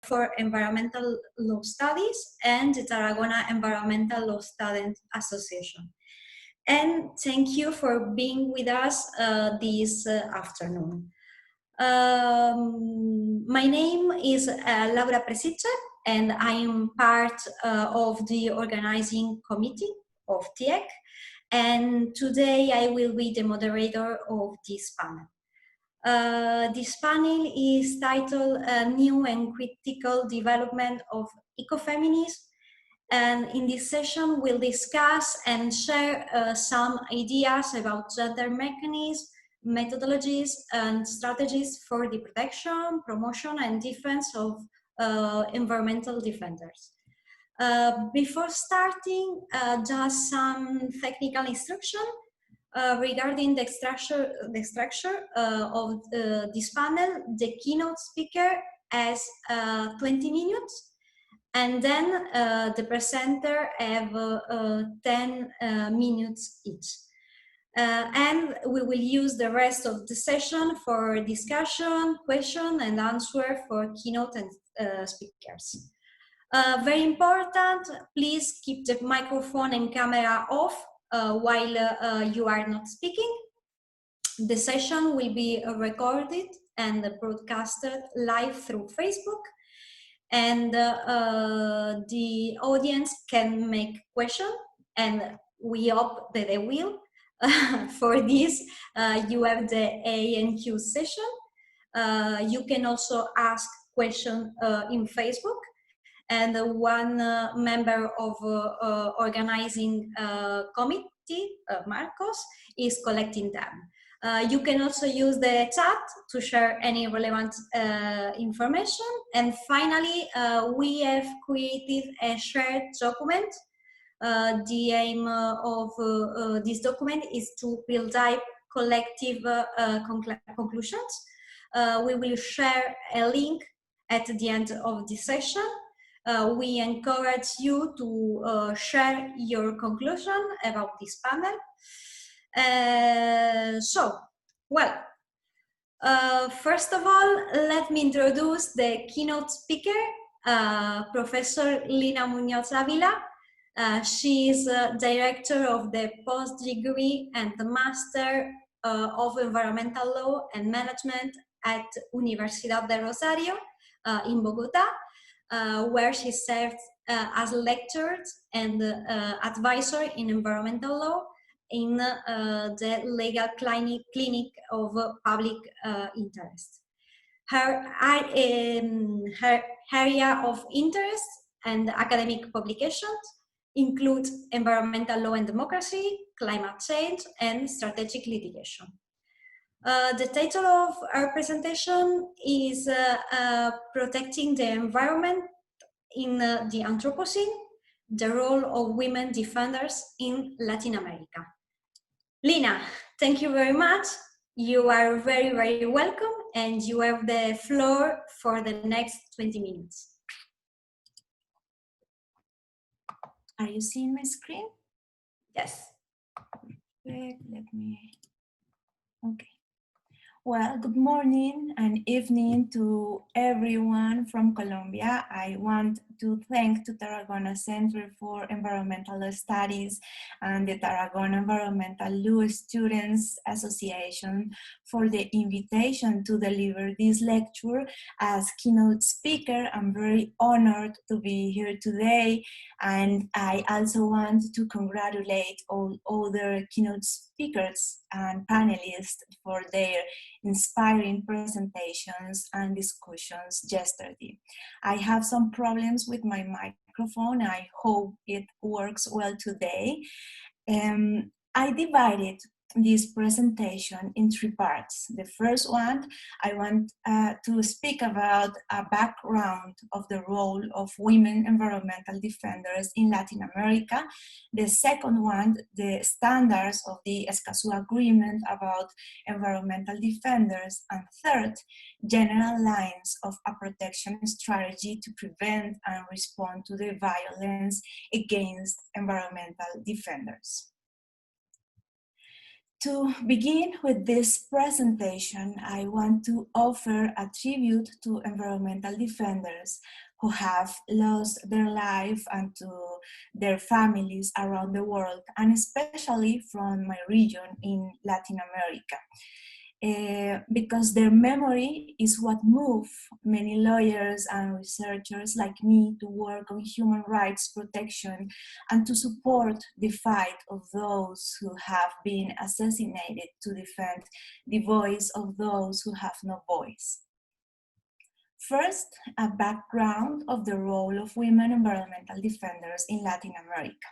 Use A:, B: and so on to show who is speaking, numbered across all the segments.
A: for Environmental Law Studies and the Tarragona Environmental Law Students Association. And thank you for being with us this afternoon. My name is Laura Presicce, and I am part of the organizing committee of TIEC, and today I will be the moderator of this panel. This panel is titled New and Critical Development of Ecofeminism, and in this session we'll discuss and share some ideas about gender mechanisms, methodologies and strategies for the protection, promotion and defense of environmental defenders. Before starting, just some technical instruction regarding the structure of this panel. The keynote speaker has 20 minutes, and then the presenter have 10 minutes each. And we will use the rest of the session for discussion, question and answer for keynote and speakers. Very important, please keep the microphone and camera off while you are not speaking. The session will be recorded and broadcasted live through Facebook, and the audience can make questions, and we hope that they will. For this, you have the A and Q session. You can also ask questions in Facebook, and one member of organizing committee, Marcos, is collecting them. You can also use the chat to share any relevant information. And finally, we have created a shared document. The aim of this document is to build up collective conclusions. We will share a link at the end of the session. We encourage you to share your conclusion about this panel. First of all, let me introduce the keynote speaker, Professor Lina Muñoz-Avila. She is director of the post-degree and the Master of Environmental Law and Management at Universitat de Rosario in Bogota, where she served as lecturer and advisor in environmental law in the legal clinic of public interest. Her area of interest and academic publications include environmental law and democracy, climate change, and strategic litigation. The title of our presentation is Protecting the Environment in the Anthropocene, the Role of Women Defenders in Latin America. Lina, thank you very much. You are very, very welcome, and you have the floor for the next 20 minutes.
B: Are you seeing my screen?
A: Yes.
B: Let me, okay. Well, good morning and evening to everyone from Colombia. I want to thank the Tarragona Center for Environmental Studies and the Tarragona Environmental Law Students Association for the invitation to deliver this lecture as keynote speaker. I'm very honored to be here today, and I also want to congratulate all other keynote speakers and panelists for their inspiring presentations and discussions yesterday. I have some problems with my microphone. I hope it works well today. I divided this presentation in three parts. The first one, I want to speak about a background of the role of women environmental defenders in Latin America. The second one, the standards of the Escazú Agreement about environmental defenders. And third, general lines of a protection strategy to prevent and respond to the violence against environmental defenders. To begin with this presentation, I want to offer a tribute to environmental defenders who have lost their life and to their families around the world, and especially from my region in Latin America. Because their memory is what moved many lawyers and researchers like me to work on human rights protection and to support the fight of those who have been assassinated to defend the voice of those who have no voice. First, a background of the role of women environmental defenders in Latin America.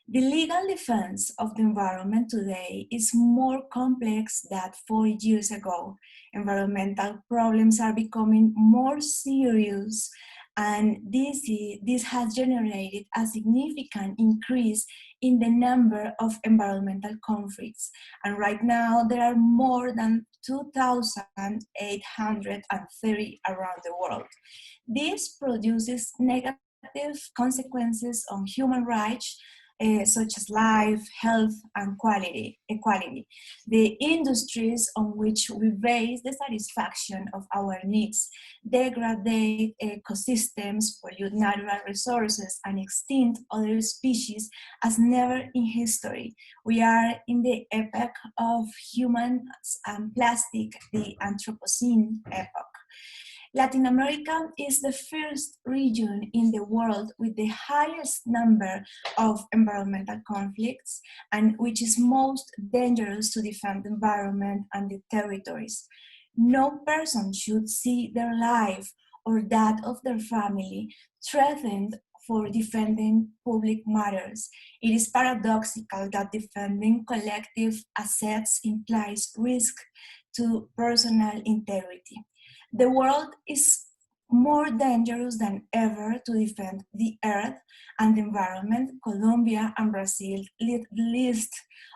B: The legal defense of the environment today is more complex than 4 years ago. Environmental problems are becoming more serious, and this has generated a significant increase in the number of environmental conflicts. And right now, there are more than 2,830 around the world. This produces negative consequences on human rights, such as life, health, and equality. The industries on which we base the satisfaction of our needs degrade ecosystems, pollute natural resources, and extinct other species as never in history. We are in the epoch of humans and plastic, the Anthropocene epoch. Latin America is the first region in the world with the highest number of environmental conflicts and which is most dangerous to defend the environment and the territories. No person should see their life or that of their family threatened for defending public matters. It is paradoxical that defending collective assets implies risk to personal integrity. The world is more dangerous than ever to defend the earth and the environment. Colombia and Brazil lead the list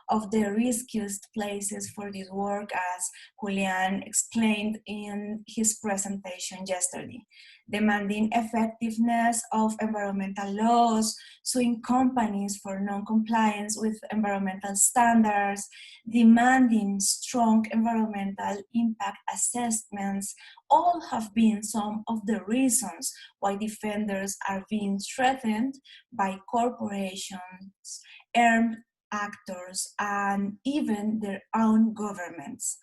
B: of the riskiest places for this work, as Julian explained in his presentation yesterday. Demanding effectiveness of environmental laws, suing companies for non-compliance with environmental standards, demanding strong environmental impact assessments, all have been some of the reasons why defenders are being threatened by corporations, armed actors, and even their own governments.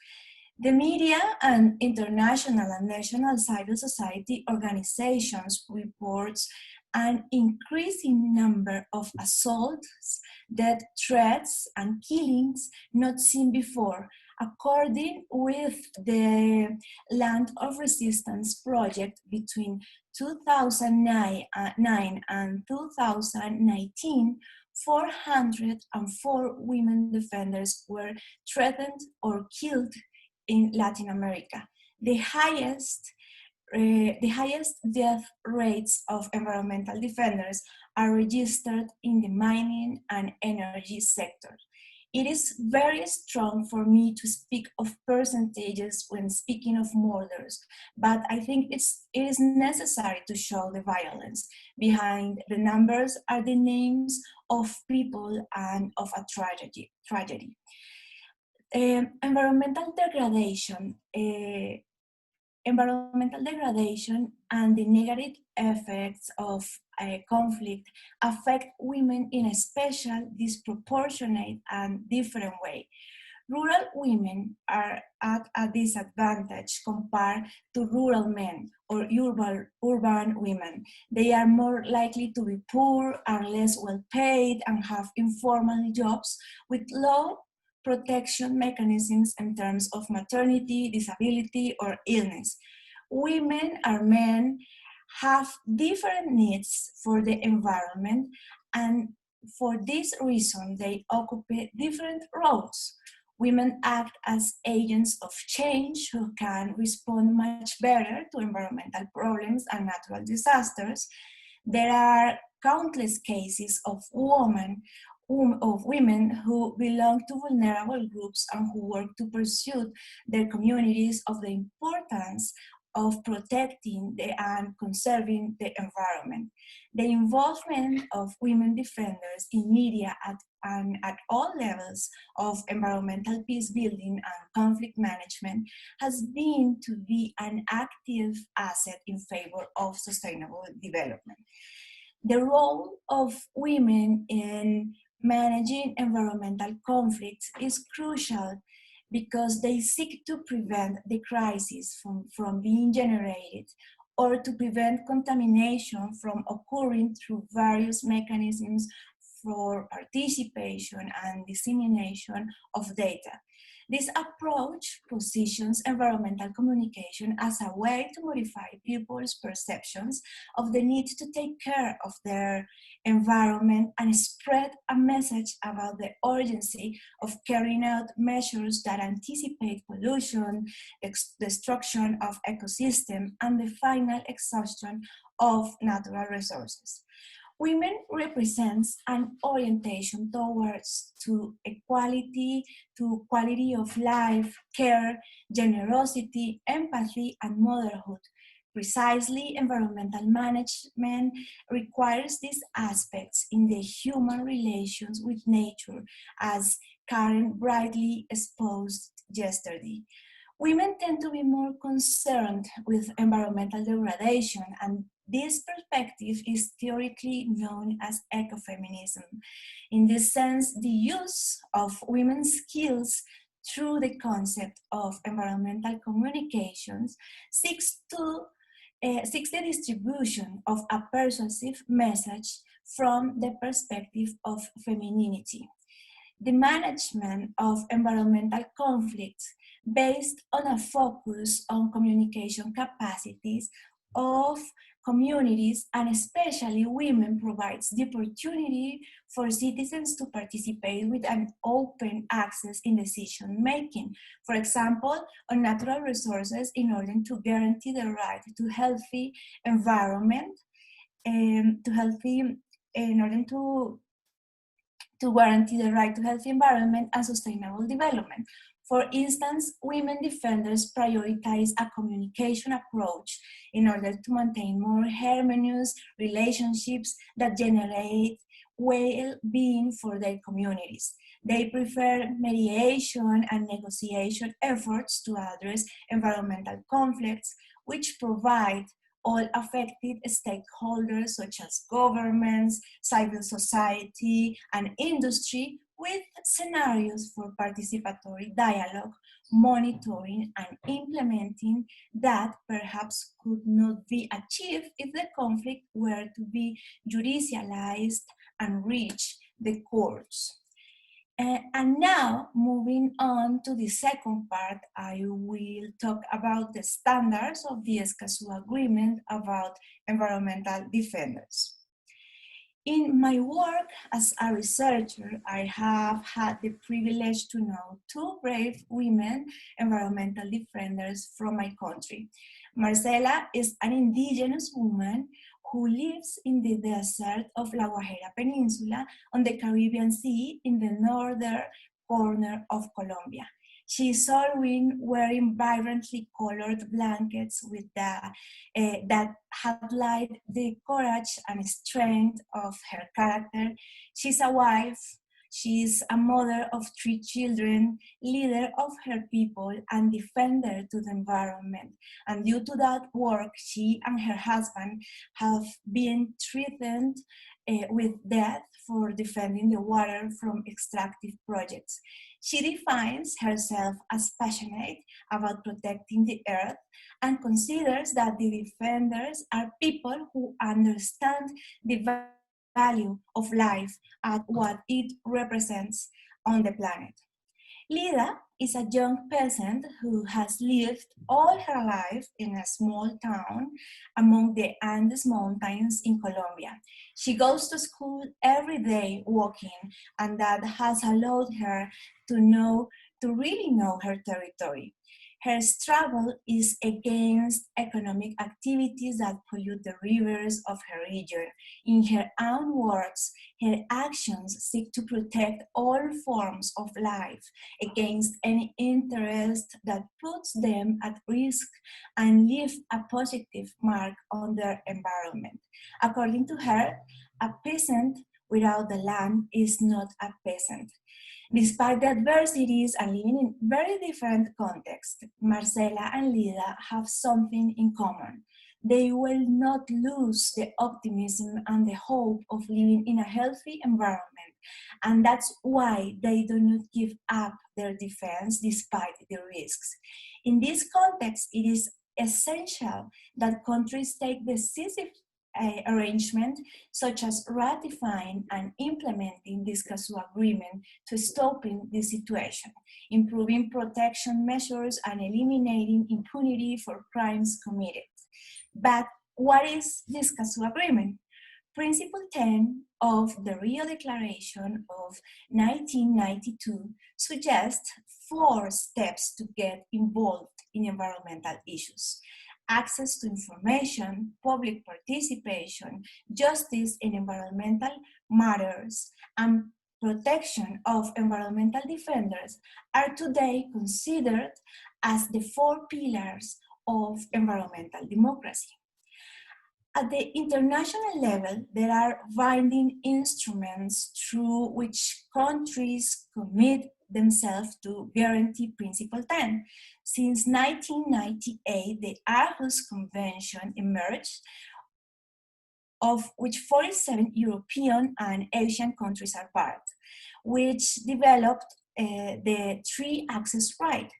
B: The media and international and national civil society organizations reports an increasing number of assaults, death threats, and killings not seen before, according with the Land of Resistance project. Between 2009 and 2019, 404 women defenders were threatened or killed in Latin America. The highest death rates of environmental defenders are registered in the mining and energy sector. It is very strong for me to speak of percentages when speaking of murders, but I think it is necessary to show the violence. Behind the numbers are the names of people and of a tragedy. Environmental degradation and the negative effects of conflict affect women in a special, disproportionate, and different way. Rural women are at a disadvantage compared to rural men or urban women. They are more likely to be poor, are less well paid, and have informal jobs with low protection mechanisms in terms of maternity, disability, or illness. Women or men have different needs for the environment, and for this reason, they occupy different roles. Women act as agents of change who can respond much better to environmental problems and natural disasters. There are countless cases of women who belong to vulnerable groups and who work to pursue their communities of the importance of protecting and conserving the environment. The involvement of women defenders in media and at all levels of environmental peace building and conflict management has been to be an active asset in favor of sustainable development. The role of women in managing environmental conflicts is crucial because they seek to prevent the crisis from being generated or to prevent contamination from occurring through various mechanisms for participation and dissemination of data. This approach positions environmental communication as a way to modify people's perceptions of the need to take care of their environment and spread a message about the urgency of carrying out measures that anticipate pollution, destruction of ecosystem, and the final exhaustion of natural resources. Women represents an orientation towards equality, to quality of life, care, generosity, empathy, and motherhood. Precisely, environmental management requires these aspects in the human relations with nature, as Karen brightly exposed yesterday. Women tend to be more concerned with environmental degradation, and this perspective is theoretically known as ecofeminism. In this sense, the use of women's skills through the concept of environmental communications seeks the distribution of a persuasive message from the perspective of femininity. The management of environmental conflicts based on a focus on communication capacities of communities, and especially women, provides the opportunity for citizens to participate with an open access in decision making. For example, on natural resources, in order to guarantee the right to healthy environment, to guarantee the right to healthy environment and sustainable development. For instance, women defenders prioritize a communication approach in order to maintain more harmonious relationships that generate well-being for their communities. They prefer mediation and negotiation efforts to address environmental conflicts, which provide all affected stakeholders such as governments, civil society, and industry with scenarios for participatory dialogue, monitoring, and implementing that perhaps could not be achieved if the conflict were to be judicialized and reach the courts. And now, moving on to the second part, I will talk about the standards of the Escazú Agreement about environmental defenders. In my work as a researcher, I have had the privilege to know two brave women environmental defenders from my country. Marcela is an indigenous woman who lives in the desert of La Guajira Peninsula on the Caribbean Sea in the northern corner of Colombia. She is always wearing vibrantly colored blankets with that highlight the courage and strength of her character. She's a wife, she's a mother of 3 children, leader of her people, and defender to the environment. And due to that work, she and her husband have been threatened with death for defending the water from extractive projects. She defines herself as passionate about protecting the earth and considers that the defenders are people who understand the value of life and what it represents on the planet. Lida is a young peasant who has lived all her life in a small town among the Andes Mountains in Colombia. She goes to school every day walking, and that has allowed her to really know her territory. Her struggle is against economic activities that pollute the rivers of her region. In her own words, her actions seek to protect all forms of life against any interest that puts them at risk and leave a positive mark on their environment. According to her, a peasant without the land is not a peasant. Despite the adversities and living in very different contexts, Marcela and Lida have something in common. They will not lose the optimism and the hope of living in a healthy environment, and that's why they do not give up their defense despite the risks. In this context, it is essential that countries take decisive arrangement, such as ratifying and implementing this Escazú agreement to stopping this situation, improving protection measures and eliminating impunity for crimes committed. But what is this Escazú agreement? Principle 10 of the Rio Declaration of 1992 suggests 4 steps to get involved in environmental issues: access to information, public participation, justice in environmental matters, and protection of environmental defenders are today considered as the 4 pillars of environmental democracy. At the international level, there are binding instruments through which countries commit themselves to guarantee Principle 10. Since 1998, the Aarhus Convention emerged, of which 47 European and Asian countries are part, which developed the 3-access right.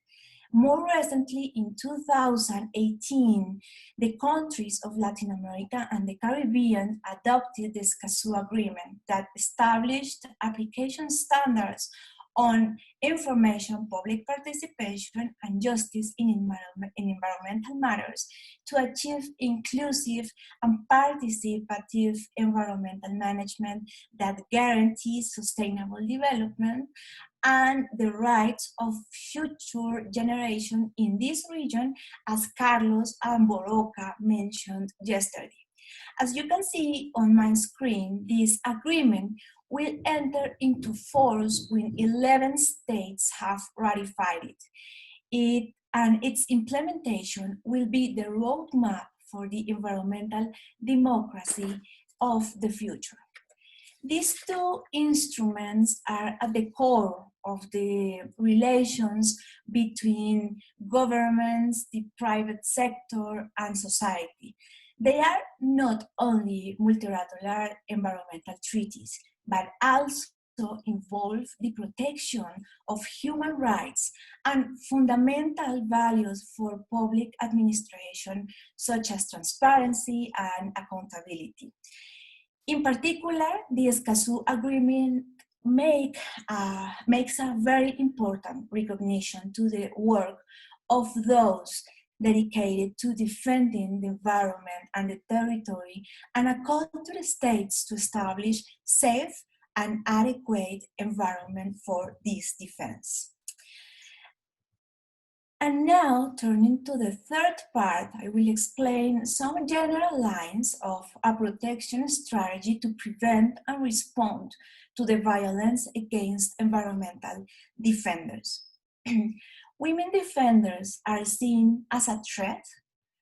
B: More recently, in 2018, the countries of Latin America and the Caribbean adopted the Escazú Agreement that established application standards on information, public participation, and justice in environmental matters to achieve inclusive and participative environmental management that guarantees sustainable development and the rights of future generations in this region, as Carlos and Boroca mentioned yesterday. As you can see on my screen, this agreement will enter into force when 11 states have ratified it. And its implementation will be the roadmap for the environmental democracy of the future. These 2 instruments are at the core of the relations between governments, the private sector, and society. They are not only multilateral environmental treaties, but also involve the protection of human rights and fundamental values for public administration, such as transparency and accountability. In particular, the Escazú Agreement makes a very important recognition to the work of those dedicated to defending the environment and the territory, and a call to the states to establish safe and adequate environment for this defense. And now, turning to the 3rd part, I will explain some general lines of a protection strategy to prevent and respond to the violence against environmental defenders. Women defenders are seen as a threat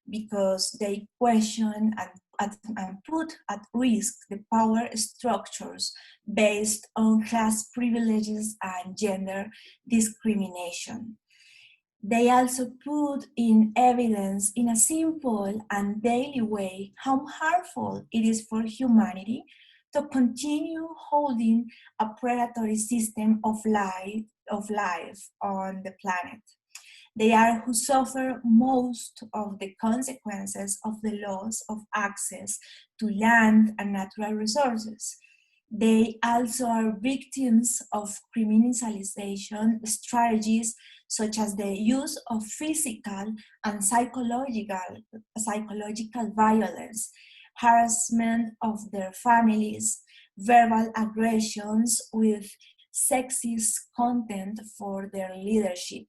B: because they question and put at risk the power structures based on class privileges and gender discrimination. They also put in evidence in a simple and daily way how harmful it is for humanity to continue holding a predatory system of life on the planet. They are who suffer most of the consequences of the loss of access to land and natural resources. They also are victims of criminalization strategies such as the use of physical and psychological violence, harassment of their families, verbal aggressions with sexist content for their leadership,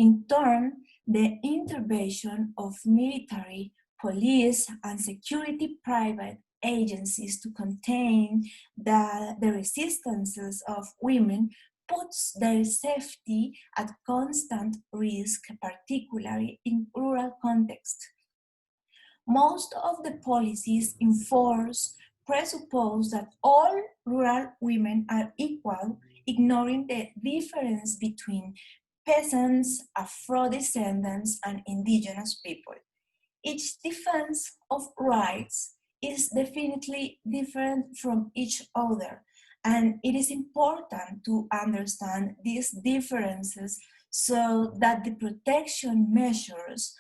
B: In turn, the intervention of military, police, and security private agencies to contain the resistances of women puts their safety at constant risk, particularly in rural contexts. Most of the policies in force presuppose that all rural women are equal, ignoring the difference between peasants, Afro-descendants, and indigenous people. Each defense of rights is definitely different from each other, and it is important to understand these differences so that the protection measures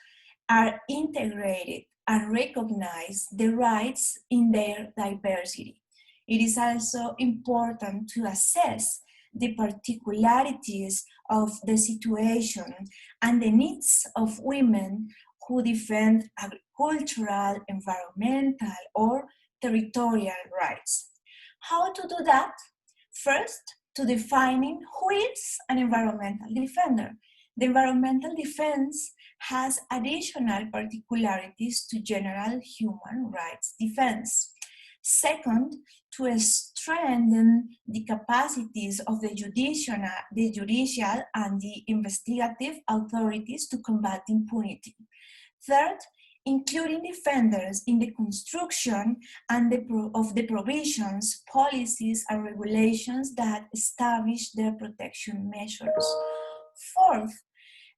B: are integrated and recognize the rights in their diversity. It is also important to assess the particularities of the situation and the needs of women who defend agricultural, environmental, or territorial rights. How to do that? First, to defining who is an environmental defender. The environmental defense has additional particularities to general human rights defense. Second, to strengthen the capacities of the judicial and the investigative authorities to combat impunity. Third, including defenders in the construction and of the provisions, policies, and regulations that establish their protection measures. Fourth,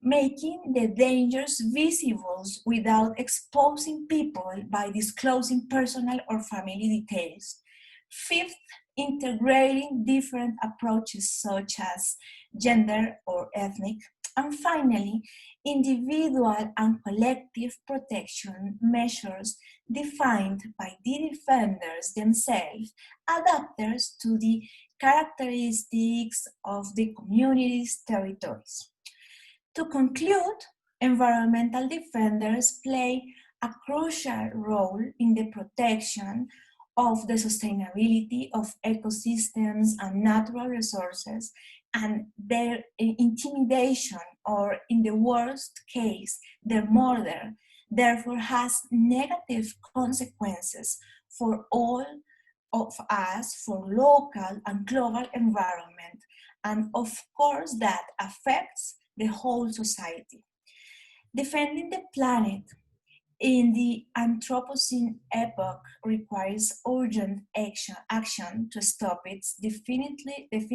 B: making the dangers visible without exposing people by disclosing personal or family details. Fifth, integrating different approaches such as gender or ethnic. And finally, individual and collective protection measures defined by the defenders themselves, adapted to the characteristics of the community's territories. To conclude, environmental defenders play a crucial role in the protection of the sustainability of ecosystems and natural resources, and their intimidation, or in the worst case, their murder, therefore has negative consequences for all of us, for local and global environment, and of course that affects the whole society. Defending the planet in the Anthropocene epoch requires urgent action to stop its definitive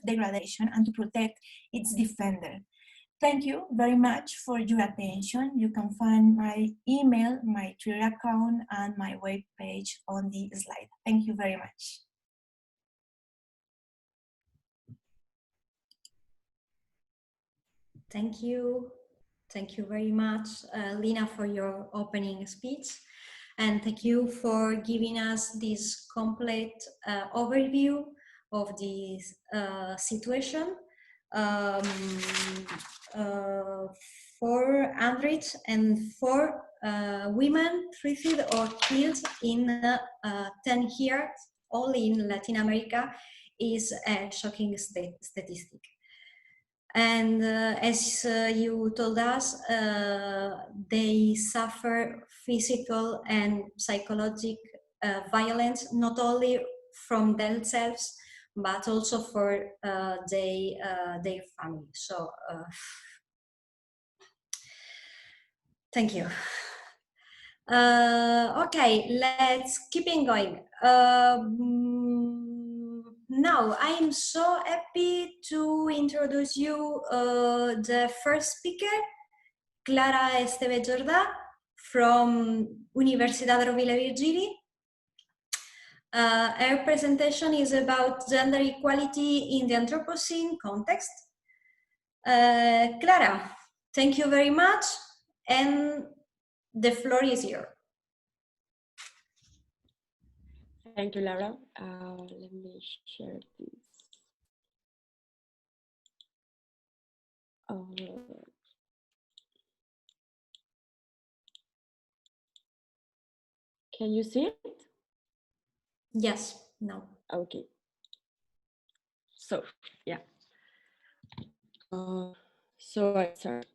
B: degradation and to protect its defender. Thank you very much for your attention. You can find my email, my Twitter account, and my webpage on the slide. Thank you very much.
A: Thank you. Thank you very much, Lina, for your opening speech. And thank you for giving us this complete overview of this situation. 404 women treated or killed in 10 years, all in Latin America, is a shocking statistic. And as you told us, they suffer physical and psychological violence, not only from themselves, but also for their family. So, thank you. Okay, let's keep on going. Now, I am so happy to introduce you the first speaker, Clara Esteve Jordà from Universitat Rovira Virgili. Her presentation is about gender equality in the Anthropocene context. Clara, thank you very much, and the floor is yours.
C: Thank you, Laura. Let me share this. Can you see it?
A: Yes, no.
C: Okay. So, yeah. So I start.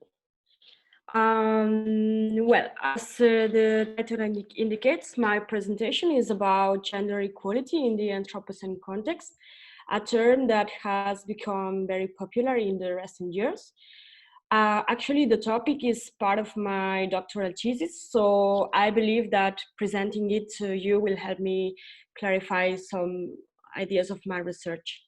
C: Well, as the title indicates, my presentation is about gender equality in the Anthropocene context, a term that has become very popular in the recent years. Actually, the topic is part of my doctoral thesis, so I believe that presenting it to you will help me clarify some ideas of my research.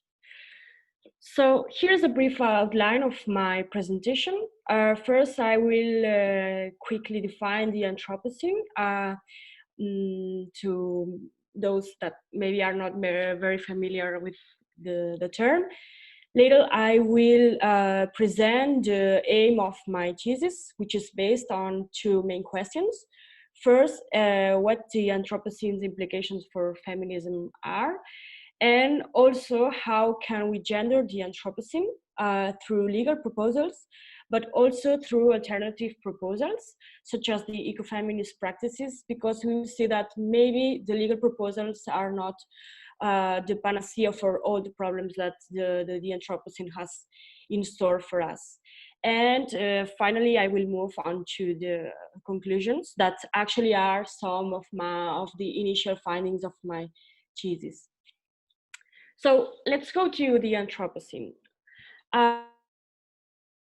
C: So here's a brief outline of my presentation. First, I will quickly define the Anthropocene to those that maybe are not very familiar with the term. Later, I will present the aim of my thesis, which is based on two main questions. First, what the Anthropocene's implications for feminism are, and also how can we gender the Anthropocene through legal proposals, but also through alternative proposals, such as the ecofeminist practices, because we see that maybe the legal proposals are not the panacea for all the problems that the Anthropocene has in store for us. And finally, I will move on to the conclusions that actually are some of the initial findings of my thesis. So let's go to the Anthropocene.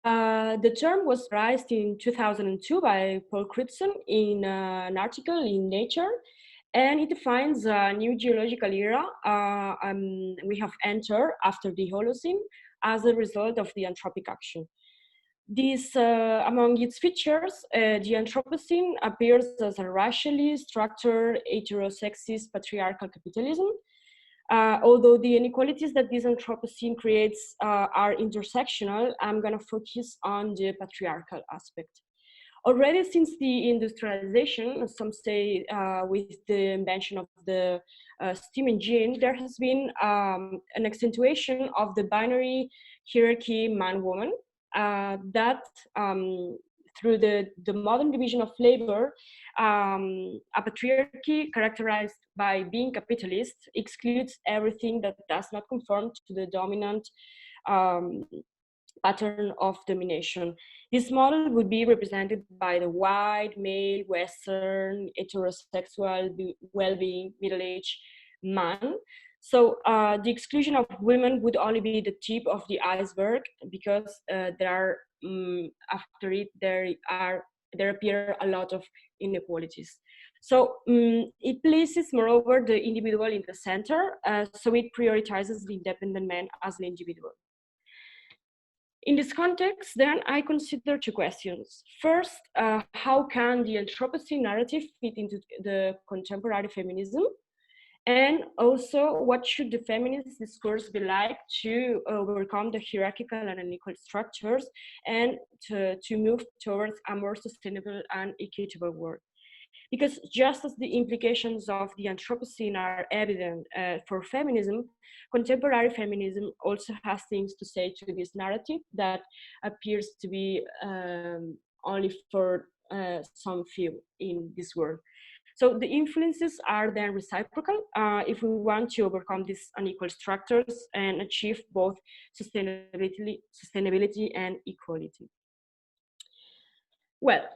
C: The term was raised in 2002 by Paul Crutzen in an article in Nature, and it defines a new geological era we have entered after the Holocene as a result of the anthropic action. This, among its features, the Anthropocene appears as a racially structured, heterosexist, patriarchal capitalism. Although the inequalities that this Anthropocene creates are intersectional, I'm going to focus on the patriarchal aspect. Already since the industrialization, some say with the invention of the steam engine, there has been an accentuation of the binary hierarchy man-woman that through the modern division of labor, a patriarchy characterized by being capitalist excludes everything that does not conform to the dominant pattern of domination. This model would be represented by the white, male, Western, heterosexual, well-being, middle-aged man. So the exclusion of women would only be the tip of the iceberg, because there are after it there appear a lot of inequalities. So it places, moreover, the individual in the center. So it prioritizes the independent man as an individual. In this context, then, I consider two questions. First, how can the Anthropocene narrative fit into the contemporary feminism? And also, what should the feminist discourse be like to overcome the hierarchical and unequal structures and to move towards a more sustainable and equitable world? Because just as the implications of the Anthropocene are evident for feminism, contemporary feminism also has things to say to this narrative that appears to be only for some few in this world. So the influences are then reciprocal if we want to overcome these unequal structures and achieve both sustainability and equality. Well,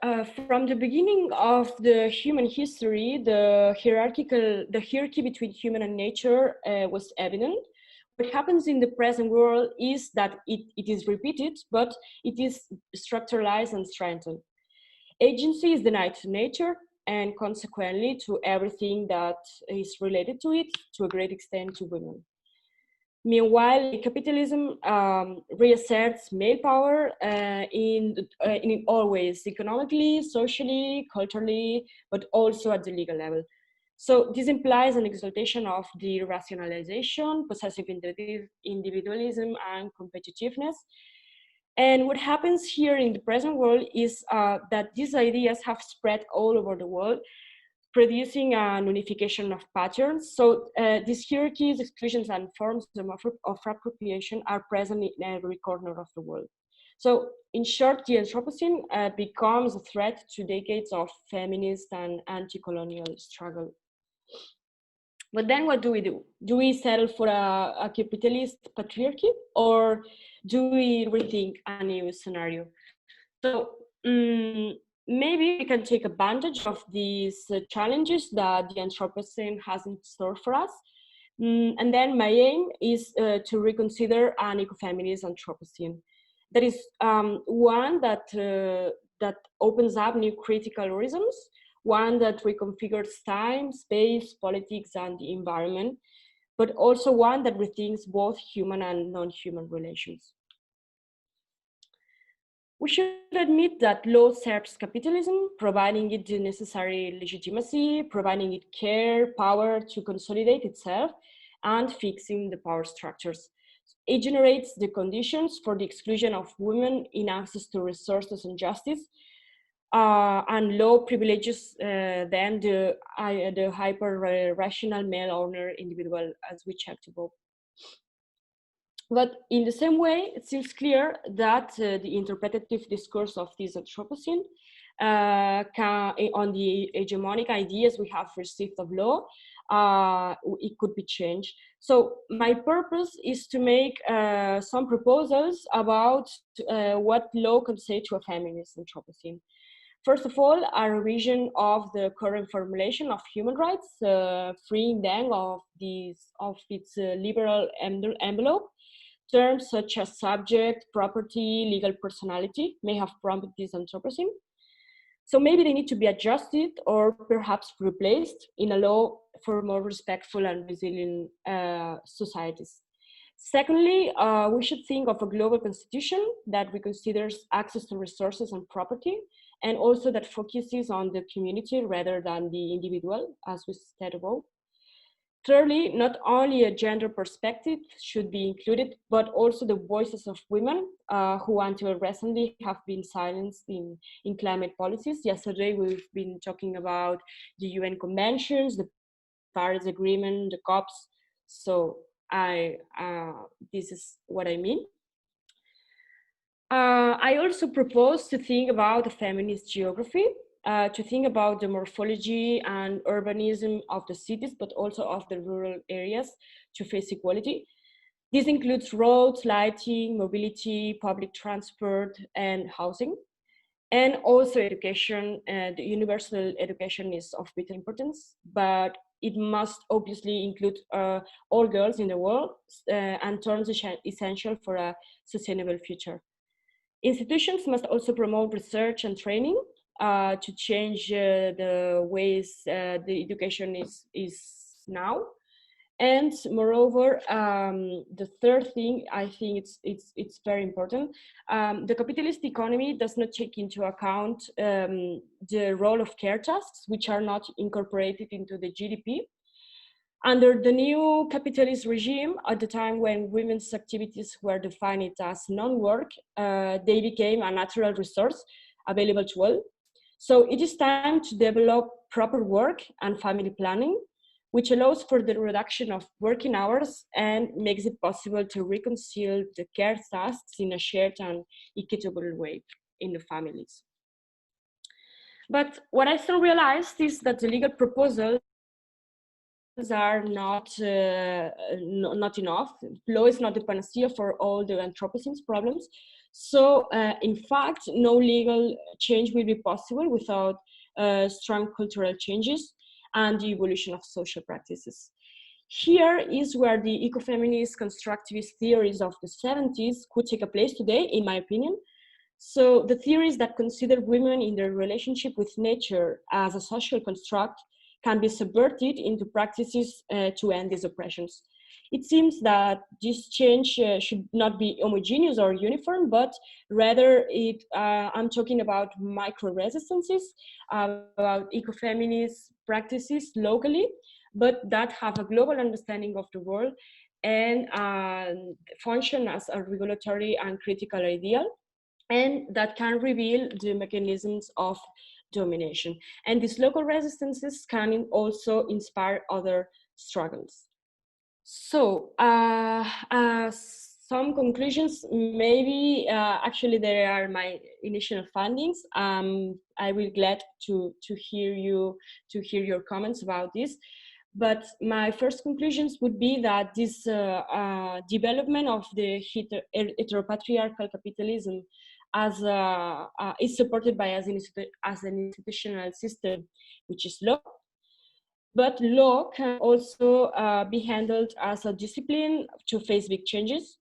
C: from the beginning of the human history, the hierarchy between human and nature was evident. What happens in the present world is that it is repeated, but it is structuralized and strengthened. Agency is denied to nature, and consequently to everything that is related to it, to a great extent to women. Meanwhile, capitalism reasserts male power in all ways, economically, socially, culturally, but also at the legal level. So this implies an exaltation of the rationalization, possessive individualism, and competitiveness. And what happens here in the present world is that these ideas have spread all over the world, producing an unification of patterns. So these hierarchies, exclusions, and forms of appropriation are present in every corner of the world. So in short, the Anthropocene becomes a threat to decades of feminist and anti-colonial struggle. But then what do we do? Do we settle for a capitalist patriarchy, or do we rethink a new scenario? So maybe we can take advantage of these challenges that the Anthropocene has in store for us. And then my aim is to reconsider an ecofeminist Anthropocene. That is one that opens up new critical horizons, one that reconfigures time, space, politics, and the environment, but also one that rethinks both human and non-human relations. We should admit that law serves capitalism, providing it the necessary legitimacy, providing it care, power to consolidate itself, and fixing the power structures. It generates the conditions for the exclusion of women in access to resources and justice, and law privileges then the hyper-rational male owner individual, as we checked above. But in the same way, it seems clear that the interpretative discourse of this Anthropocene on the hegemonic ideas we have received of law, it could be changed. So my purpose is to make some proposals about what law can say to a feminist Anthropocene. First of all, a revision of the current formulation of human rights, freeing them of its liberal envelope. Terms such as subject, property, legal personality may have prompted this Anthropocene. So maybe they need to be adjusted or perhaps replaced in a law for more respectful and resilient societies. Secondly, we should think of a global constitution that reconsiders access to resources and property, and also that focuses on the community rather than the individual, as we said above. Thirdly, not only a gender perspective should be included, but also the voices of women who until recently have been silenced in climate policies. Yesterday, we've been talking about the UN conventions, the Paris Agreement, the COPs. So this is what I mean. I also propose to think about a feminist geography, to think about the morphology and urbanism of the cities, but also of the rural areas to face equality. This includes roads, lighting, mobility, public transport, and housing. And also education. The universal education is of vital importance, but it must obviously include all girls in the world and terms essential for a sustainable future. Institutions must also promote research and training to change the ways the education is now. And moreover, the third thing, I think it's very important. The capitalist economy does not take into account the role of care tasks, which are not incorporated into the GDP. Under the new capitalist regime, at the time when women's activities were defined as non-work, they became a natural resource available to all. So it is time to develop proper work and family planning, which allows for the reduction of working hours and makes it possible to reconcile the care tasks in a shared and equitable way in the families. But what I soon realized is that the legal proposals are not enough. Law is not the panacea for all the Anthropocene's problems. So in fact, no legal change will be possible without strong cultural changes and the evolution of social practices. Here is where the ecofeminist constructivist theories of the 70s could take a place today, in my opinion. So the theories that consider women in their relationship with nature as a social construct can be subverted into practices to end these oppressions. It seems that this change should not be homogeneous or uniform, but rather I'm talking about micro-resistances, about ecofeminist practices locally, but that have a global understanding of the world and function as a regulatory and critical ideal, and that can reveal the mechanisms of domination. And these local resistances can also inspire other struggles. So some conclusions, maybe actually there are my initial findings. I will be glad to hear your comments about this. But my first conclusions would be that this development of the heteropatriarchal capitalism is supported by as an institutional system, which is law. But law can also be handled as a discipline to face big changes.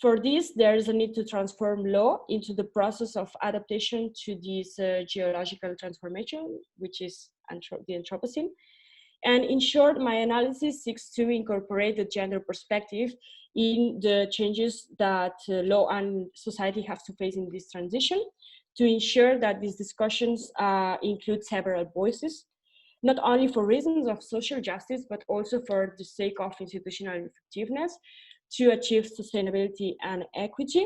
C: For this, there is a need to transform law into the process of adaptation to this geological transformation, which is the Anthropocene. And in short, my analysis seeks to incorporate the gender perspective in the changes that law and society have to face in this transition, to ensure that these discussions include several voices, not only for reasons of social justice, but also for the sake of institutional effectiveness to achieve sustainability and equity.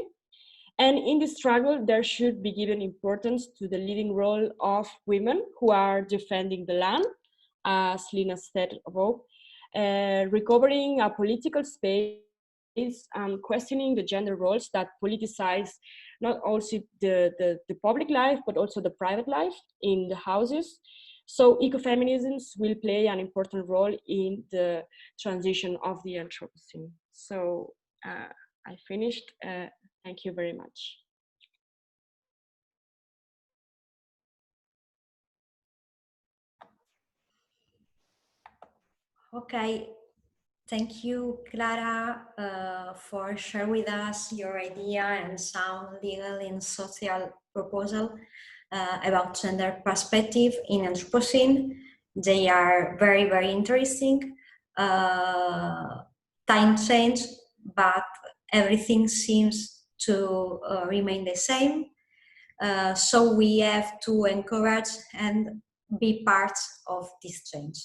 C: And in this struggle, there should be given importance to the leading role of women who are defending the land, as Lina said above, recovering a political space and questioning the gender roles that politicize not only the public life, but also the private life in the houses. So ecofeminisms will play an important role in the transition of the Anthropocene. So I finished. Thank you very much.
A: Okay, thank you, Clara, for sharing with us your idea and some legal and social proposal about gender perspective in Anthropocene. They are very, very interesting. Time change, but everything seems to remain the same. So we have to encourage and be part of this change.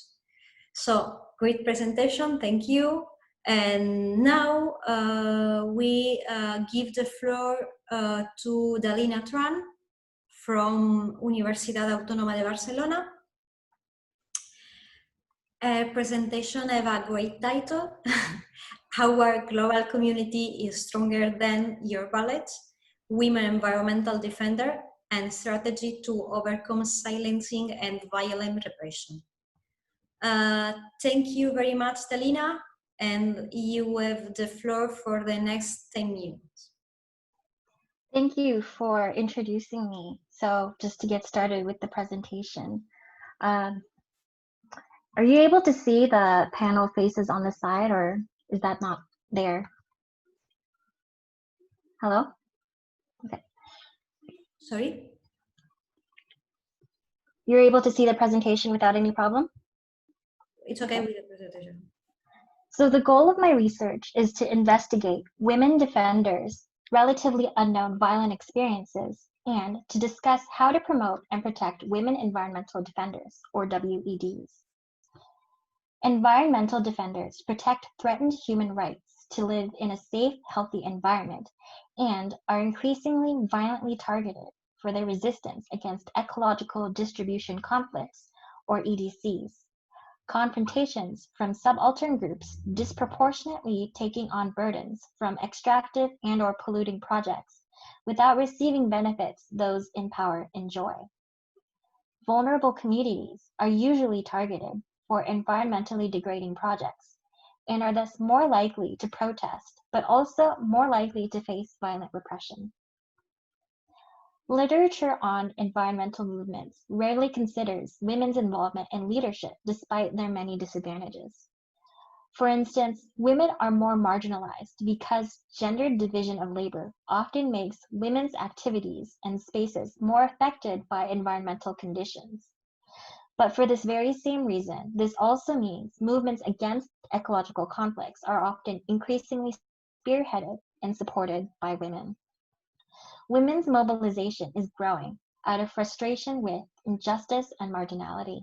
A: So great presentation, thank you. And now we give the floor to Dalena Tran from Universitat Autònoma de Barcelona. Her presentation have a great title, How Our Global Community is Stronger Than Your Ballot, Women Environmental Defender, and Strategy to Overcome Silencing and Violent Repression. Thank you very much, Dalena, and you have the floor for the next 10 minutes.
D: Thank you for introducing me. So just to get started with the presentation, are you able to see the panel faces on the side, or is that not there? Hello? Okay.
A: Sorry?
D: You're able to see the presentation without any problem?
A: It's okay with the presentation.
D: So the goal of my research is to investigate women defenders' relatively unknown violent experiences and to discuss how to promote and protect women environmental defenders, or WEDs. Environmental defenders protect threatened human rights to live in a safe, healthy environment and are increasingly violently targeted for their resistance against ecological distribution conflicts, or EDCs. Confrontations from subaltern groups disproportionately taking on burdens from extractive and/or polluting projects without receiving benefits those in power enjoy. Vulnerable communities are usually targeted for environmentally degrading projects and are thus more likely to protest, but also more likely to face violent repression. Literature on environmental movements rarely considers women's involvement in leadership despite their many disadvantages. For instance, women are more marginalized because gendered division of labor often makes women's activities and spaces more affected by environmental conditions. But for this very same reason, this also means movements against ecological conflicts are often increasingly spearheaded and supported by women. Women's mobilization is growing out of frustration with injustice and marginality,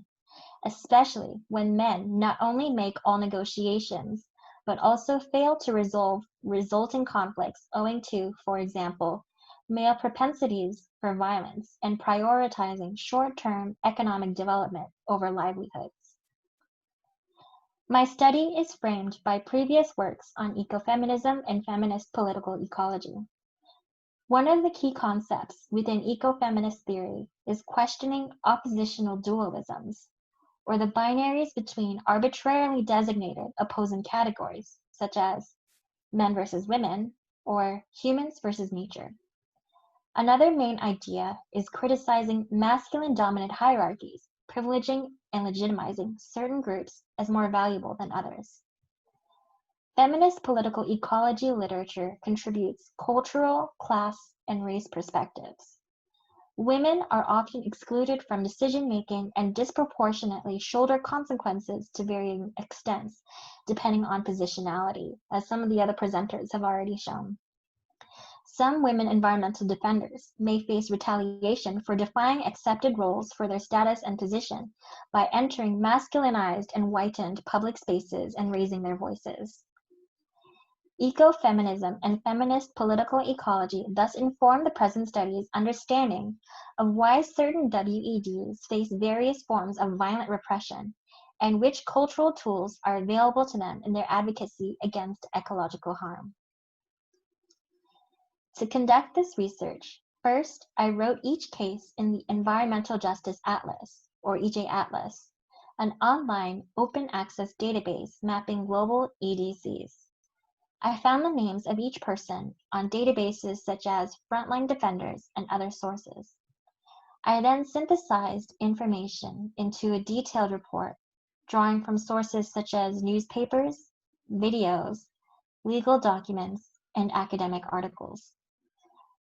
D: especially when men not only make all negotiations, but also fail to resolve resulting conflicts owing to, for example, male propensities for violence and prioritizing short-term economic development over livelihoods. My study is framed by previous works on ecofeminism and feminist political ecology. One of the key concepts within ecofeminist theory is questioning oppositional dualisms, or the binaries between arbitrarily designated opposing categories, such as men versus women or humans versus nature. Another main idea is criticizing masculine dominant hierarchies, privileging and legitimizing certain groups as more valuable than others. Feminist political ecology literature contributes cultural, class, and race perspectives. Women are often excluded from decision-making and disproportionately shoulder consequences to varying extents, depending on positionality, as some of the other presenters have already shown. Some women environmental defenders may face retaliation for defying accepted roles for their status and position by entering masculinized and whitened public spaces and raising their voices. Ecofeminism and feminist political ecology thus inform the present study's understanding of why certain WEDs face various forms of violent repression and which cultural tools are available to them in their advocacy against ecological harm. To conduct this research, first, I wrote each case in the Environmental Justice Atlas, or EJ Atlas, an online open access database mapping global EDCs. I found the names of each person on databases such as Frontline Defenders and other sources. I then synthesized information into a detailed report, drawing from sources such as newspapers, videos, legal documents, and academic articles.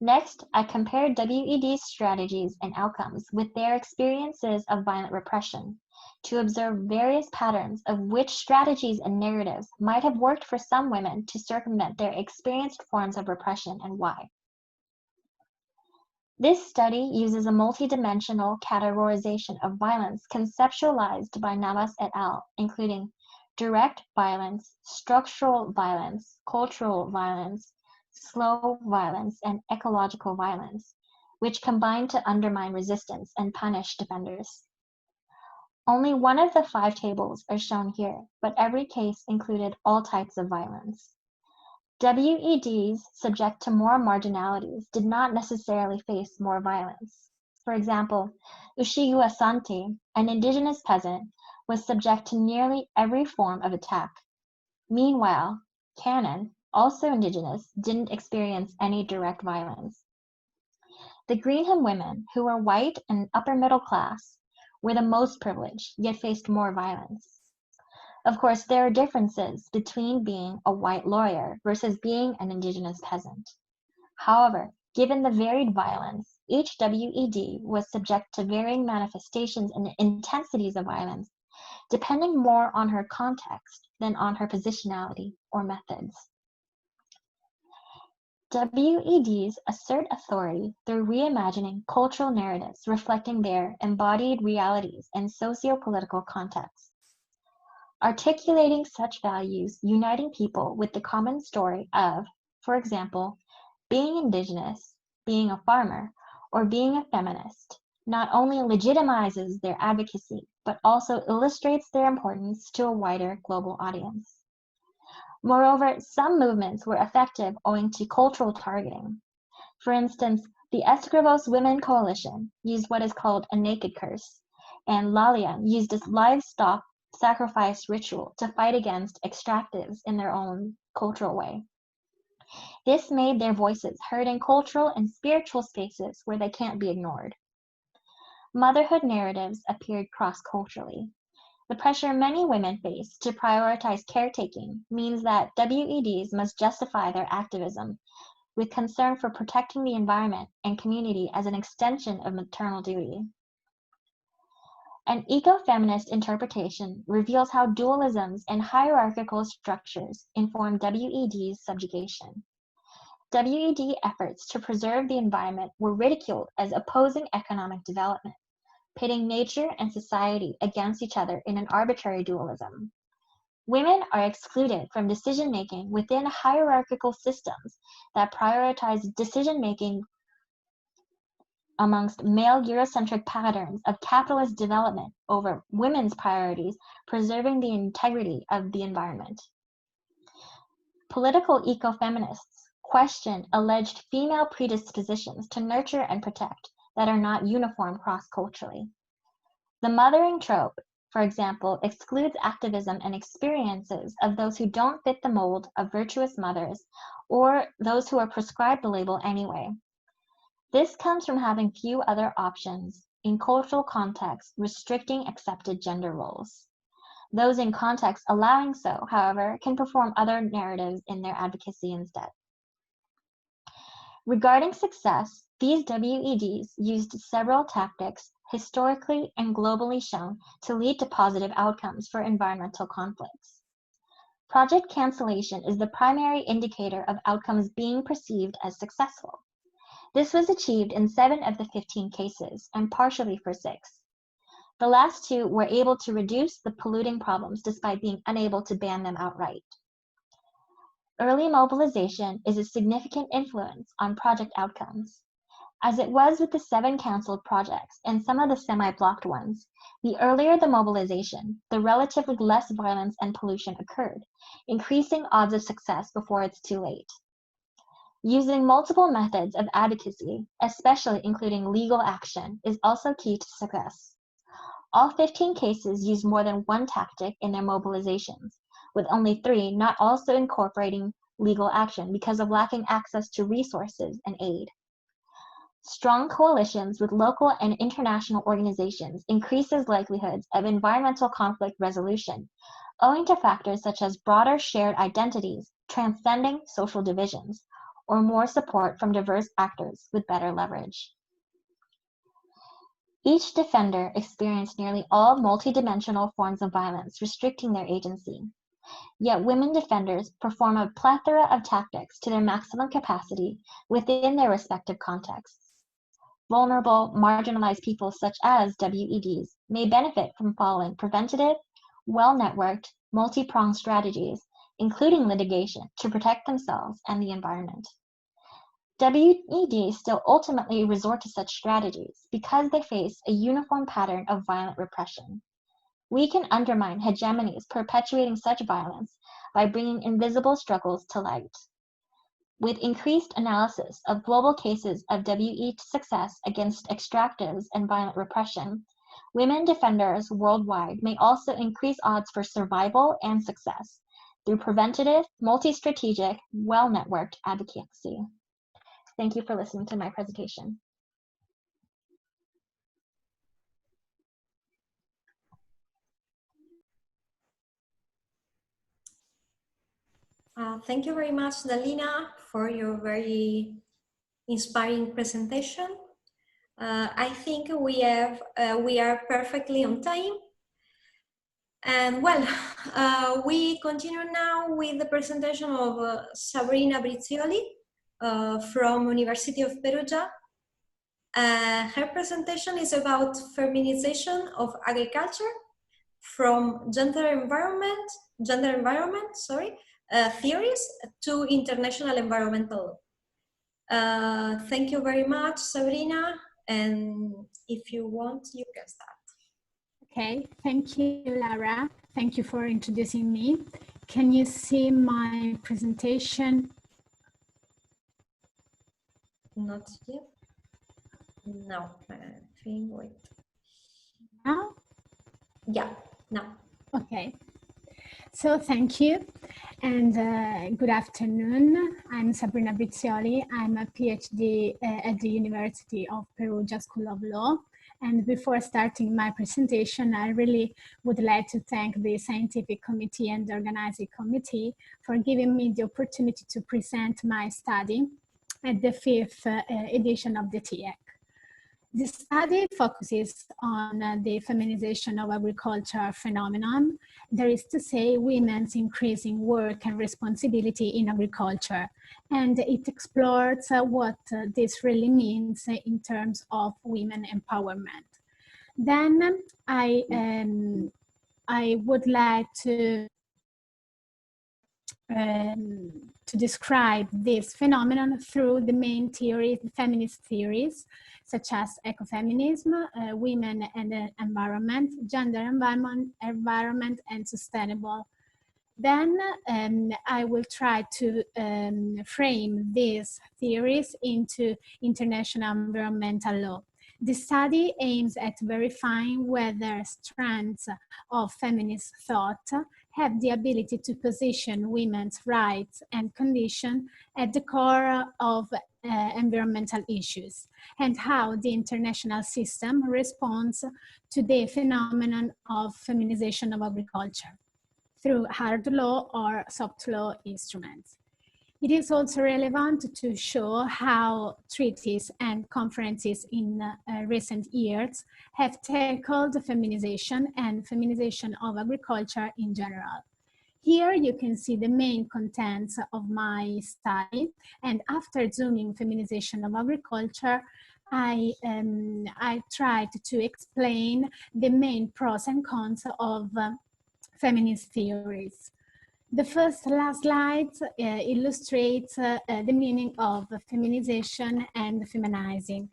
D: Next, I compared WED strategies and outcomes with their experiences of violent repression to observe various patterns of which strategies and narratives might have worked for some women to circumvent their experienced forms of repression and why. This study uses a multidimensional categorization of violence conceptualized by Navas et al., including direct violence, structural violence, cultural violence, slow violence, and ecological violence, which combine to undermine resistance and punish defenders. Only one of the 5 tables are shown here, but every case included all types of violence. WEDs subject to more marginalities did not necessarily face more violence. For example, Ushiyu Asante, an indigenous peasant, was subject to nearly every form of attack. Meanwhile, Cannon, also indigenous, didn't experience any direct violence. The Greenham women, who were white and upper middle class, were the most privileged, yet faced more violence. Of course, there are differences between being a white lawyer versus being an indigenous peasant. However, given the varied violence, each WED was subject to varying manifestations and intensities of violence, depending more on her context than on her positionality or methods. WEDs assert authority through reimagining cultural narratives reflecting their embodied realities and socio-political contexts. Articulating such values, uniting people with the common story of, for example, being indigenous, being a farmer, or being a feminist, not only legitimizes their advocacy, but also illustrates their importance to a wider global audience. Moreover, some movements were effective owing to cultural targeting. For instance, the Escrivos Women Coalition used what is called a naked curse, and Lalia used a livestock sacrifice ritual to fight against extractives in their own cultural way. This made their voices heard in cultural and spiritual spaces where they can't be ignored. Motherhood narratives appeared cross-culturally. The pressure many women face to prioritize caretaking means that WEDs must justify their activism with concern for protecting the environment and community as an extension of maternal duty. An ecofeminist interpretation reveals how dualisms and hierarchical structures inform WED's subjugation. WED efforts to preserve the environment were ridiculed as opposing economic development, pitting nature and society against each other in an arbitrary dualism. Women are excluded from decision-making within hierarchical systems that prioritize decision-making amongst male Eurocentric patterns of capitalist development over women's priorities, preserving the integrity of the environment. Political ecofeminists question alleged female predispositions to nurture and protect that are not uniform cross-culturally. The mothering trope for example, excludes activism and experiences of those who don't fit the mold of virtuous mothers or those who are prescribed the label anyway. This comes from having few other options in cultural contexts restricting accepted gender roles. Those in contexts allowing so, however, can perform other narratives in their advocacy instead. Regarding success, these WEDs used several tactics historically and globally shown to lead to positive outcomes for environmental conflicts. Project cancellation is the primary indicator of outcomes being perceived as successful. This was achieved in 7 of the 15 cases and partially for 6. The last 2 were able to reduce the polluting problems despite being unable to ban them outright. Early mobilization is a significant influence on project outcomes. As it was with the 7 canceled projects and some of the semi-blocked ones, the earlier the mobilization, the relatively less violence and pollution occurred, increasing odds of success before it's too late. Using multiple methods of advocacy, especially including legal action, is also key to success. All 15 cases used more than one tactic in their mobilizations, with only 3 not also incorporating legal action because of lacking access to resources and aid. Strong coalitions with local and international organizations increases likelihoods of environmental conflict resolution, owing to factors such as broader shared identities transcending social divisions, or more support from diverse actors with better leverage. Each defender experienced nearly all multidimensional forms of violence restricting their agency. Yet women defenders perform a plethora of tactics to their maximum capacity within their respective contexts. Vulnerable, marginalized people such as WEDs may benefit from following preventative, well-networked, multi-pronged strategies, including litigation, to protect themselves and the environment. WEDs still ultimately resort to such strategies because they face a uniform pattern of violent repression. We can undermine hegemonies perpetuating such violence by bringing invisible struggles to light. With increased analysis of global cases of WE success against extractives and violent repression, women defenders worldwide may also increase odds for survival and success through preventative, multi-strategic, well-networked advocacy. Thank you for listening to my presentation.
A: Thank you very much, Dalena, for your very inspiring presentation. I think we are perfectly on time. And well, we continue now with the presentation of Sabrina Brizioli from University of Perugia. Her presentation is about feminization of agriculture from gender environment theories to international environmental law. Thank you very much, Sabrina, and if you want, you can start.
E: Okay, thank you, Lara. Thank you for introducing me. Can you see my presentation?
A: Not yet. No, I think, wait.
E: Now?
A: Yeah, now.
E: Okay. So thank you, and good afternoon. I'm Sabrina Brizioli. I'm a PhD at the University of Perugia School of Law. And before starting my presentation, I really would like to thank the Scientific Committee and the Organizing Committee for giving me the opportunity to present my study at the 5th edition of the TIEC. The study focuses on the feminization of agriculture phenomenon, that is to say, women's increasing work and responsibility in agriculture. And it explores what this really means in terms of women empowerment. Then I would like to describe this phenomenon through the main theories, feminist theories, such as ecofeminism, women and the environment, gender environment, and sustainable. Then I will try to frame these theories into international environmental law. The study aims at verifying whether strands of feminist thought have the ability to position women's rights and condition at the core of environmental issues, and how the international system responds to the phenomenon of feminization of agriculture through hard law or soft law instruments. It is also relevant to show how treaties and conferences in recent years have tackled feminization and feminization of agriculture in general. Here you can see the main contents of my study, and after zooming feminization of agriculture, I tried to explain the main pros and cons of feminist theories. The last slide illustrates the meaning of feminization and feminizing.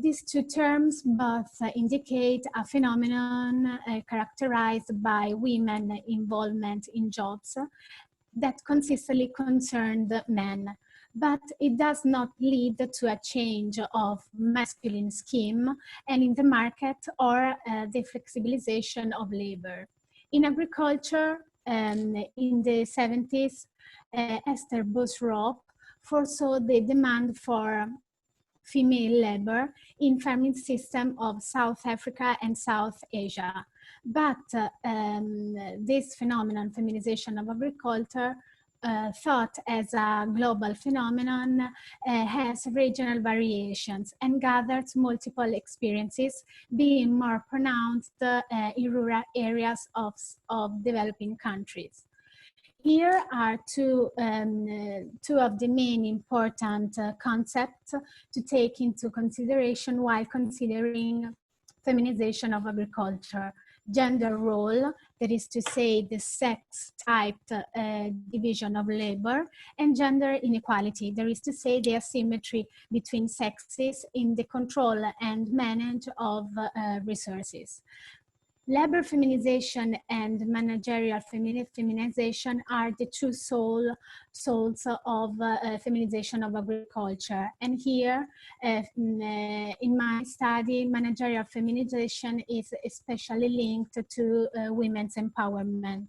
E: These two terms both indicate a phenomenon characterized by women involvement in jobs that consistently concern men, but it does not lead to a change of masculine scheme and in the market or the flexibilization of labor. In agriculture, in the 70s, Esther Busrop foresaw the demand for female labor in farming system of South Africa and South Asia. But this phenomenon, feminization of agriculture, thought as a global phenomenon, has regional variations and gathers multiple experiences, being more pronounced in rural areas of developing countries. Here are two of the main important concepts to take into consideration while considering feminization of agriculture. Gender role, that is to say the sex-typed division of labor, and gender inequality, that is to say the asymmetry between sexes in the control and manage of resources. Labor feminization and managerial feminization are the two souls of feminization of agriculture. And here, in my study, managerial feminization is especially linked to women's empowerment.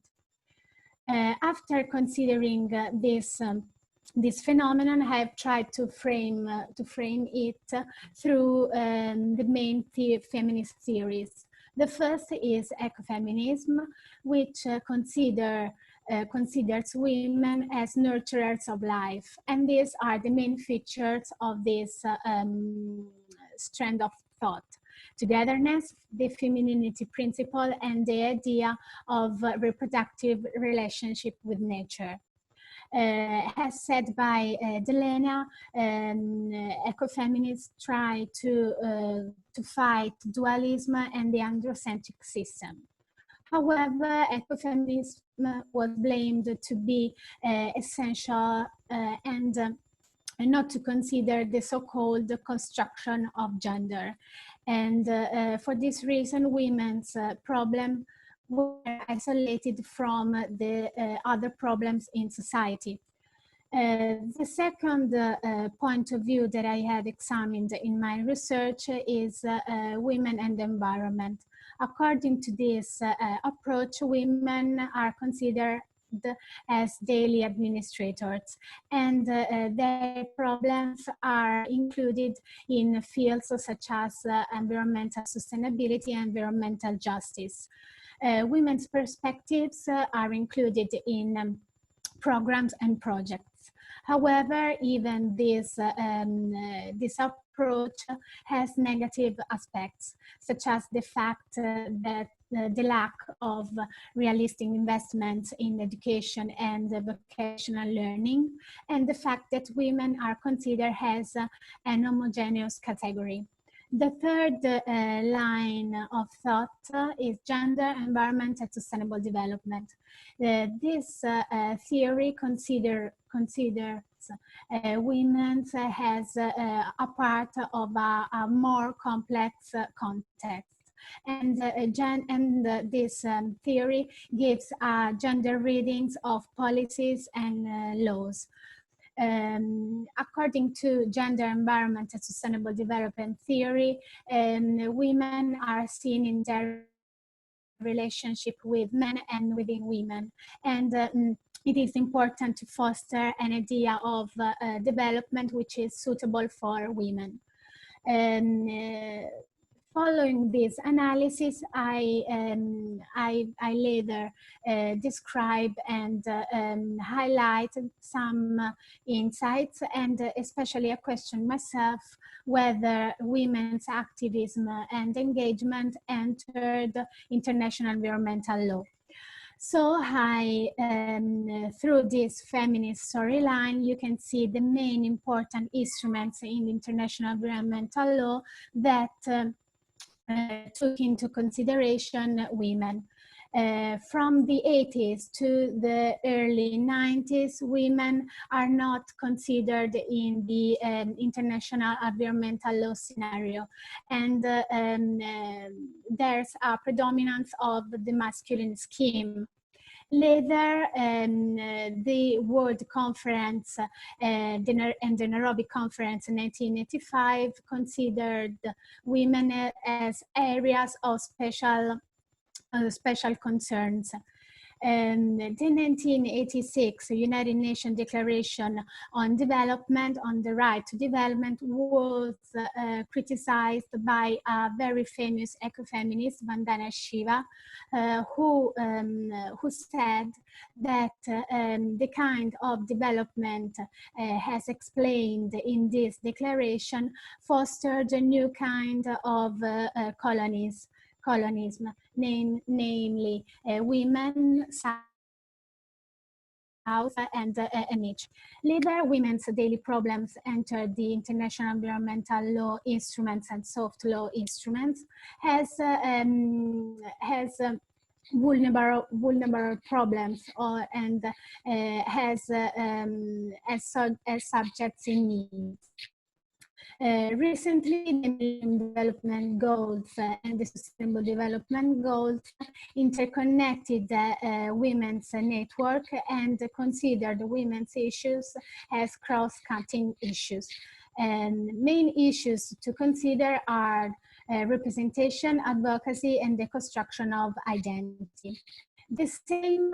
E: After considering this phenomenon, I have tried to frame it through the main feminist theories. The first is ecofeminism, which considers women as nurturers of life. And these are the main features of this strand of thought: togetherness, the femininity principle, and the idea of reproductive relationship with nature. As said by Dalena, ecofeminists try to fight dualism and the androcentric system. However, ecofeminism was blamed to be essential and not to consider the so-called construction of gender. And for this reason, women's problem were isolated from the other problems in society. The second point of view that I had examined in my research is women and the environment. According to this approach, women are considered as daily administrators, and their problems are included in fields such as environmental sustainability and environmental justice. Women's perspectives are included in programs and projects. However, even this approach has negative aspects, such as the fact that the lack of realistic investments in education and vocational learning, and the fact that women are considered as an homogeneous category. The third line of thought is gender, environment, and sustainable development. This theory considers women as a part of a more complex context. And this theory gives gender readings of policies and laws. According to gender, environment, and sustainable development theory, women are seen in their relationship with men and within women. And it is important to foster an idea of development which is suitable for women. Following this analysis, I later describe and highlight some insights, and especially I question myself whether women's activism and engagement entered international environmental law. So through this feminist storyline, you can see the main important instruments in international environmental law that took into consideration women. From the 80s to the early 90s, women are not considered in the international environmental law scenario. And there's a predominance of the masculine scheme. Later, the World Conference and the Nairobi Conference in 1985 considered women as areas of special concerns. The 1986 United Nations Declaration on Development, on the right to development, was criticized by a very famous ecofeminist, Vandana Shiva, who said that the kind of development as explained in this declaration fostered a new kind of colonism, namely women, South, and niche. Later, women's daily problems entered the international environmental law instruments and soft law instruments as vulnerable problems and as subjects in need. Recently, the Millennium Development Goals and the Sustainable Development Goals interconnected women's network and considered women's issues as cross-cutting issues. And main issues to consider are representation, advocacy, and the construction of identity. The same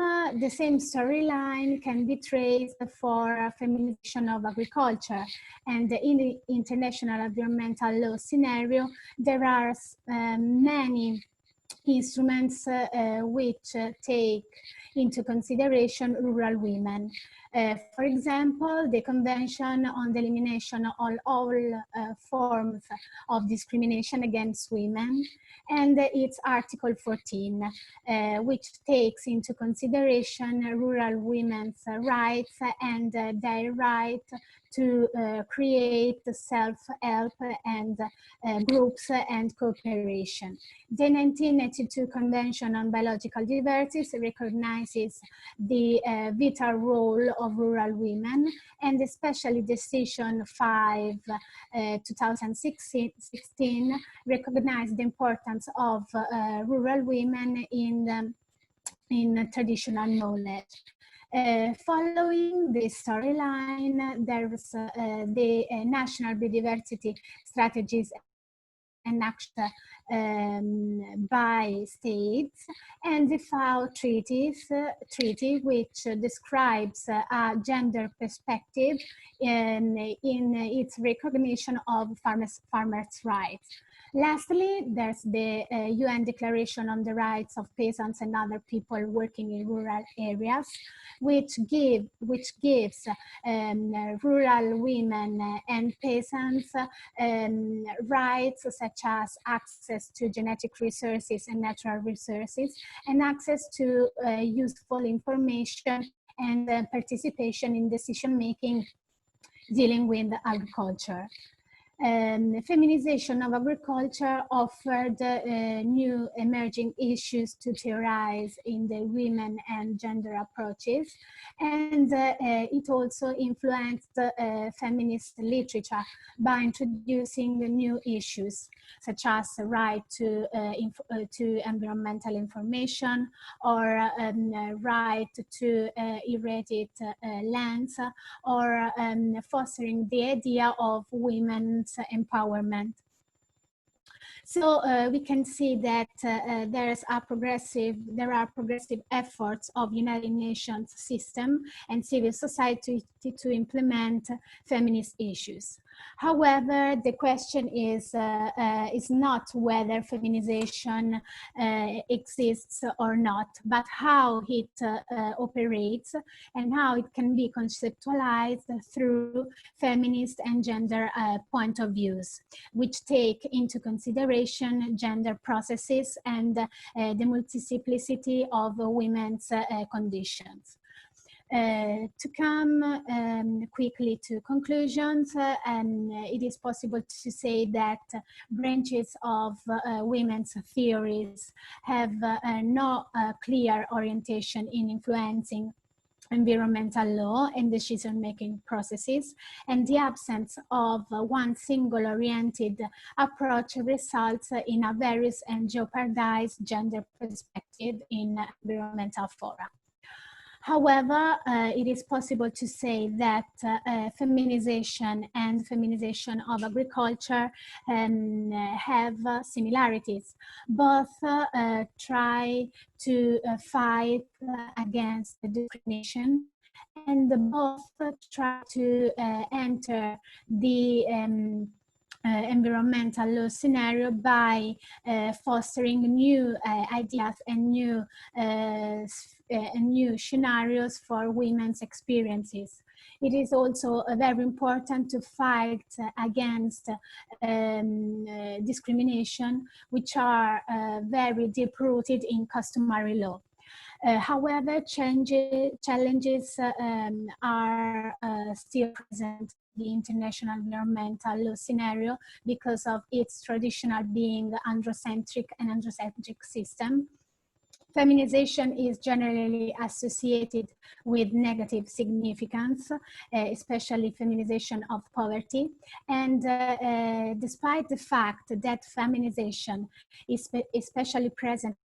E: storyline can be traced for feminization of agriculture, and in the international environmental law scenario, there are many instruments which take into consideration rural women. For example, the Convention on the Elimination of all forms of discrimination against women, and its Article 14, which takes into consideration rural women's rights and their right to create self-help and groups and cooperation. The 1982 Convention on Biological Diversity recognizes the vital role of rural women, and especially Decision 5, 2016 recognized the importance of rural women in traditional knowledge. Following this storyline, there's the National Biodiversity Strategies and Action by states, and the FAO treaty, which describes a gender perspective in its recognition of farmers' rights. Lastly, there's the UN Declaration on the Rights of Peasants and Other People Working in Rural Areas, which gives rural women and peasants rights such as access to genetic resources and natural resources, and access to useful information and participation in decision-making dealing with agriculture. Feminization of agriculture offered new emerging issues to theorize in the women and gender approaches, and it also influenced feminist literature by introducing new issues such as the right to environmental information, or right to irrigate lands, or fostering the idea of women's empowerment. So we can see that there are progressive efforts of United Nations system and civil society to implement feminist issues. However, the question is not whether feminization exists or not, but how it operates and how it can be conceptualized through feminist and gender point of views, which take into consideration gender processes and the multiplicity of women's conditions. To come quickly to conclusions, it is possible to say that branches of women's theories have no clear orientation in influencing environmental law and decision-making processes, and the absence of one single-oriented approach results in a various and jeopardized gender perspective in environmental fora. However, it is possible to say that feminization and feminization of agriculture have similarities. Both try to fight against discrimination, and both try to enter the environmental law scenario by fostering new ideas and new scenarios for women's experiences. It is also very important to fight against discrimination, which are very deep-rooted in customary law. However, challenges are still present in the international environmental law scenario because of its traditional being androcentric and androcentric system. Feminization is generally associated with negative significance, especially feminization of poverty. And despite the fact that feminization is especially present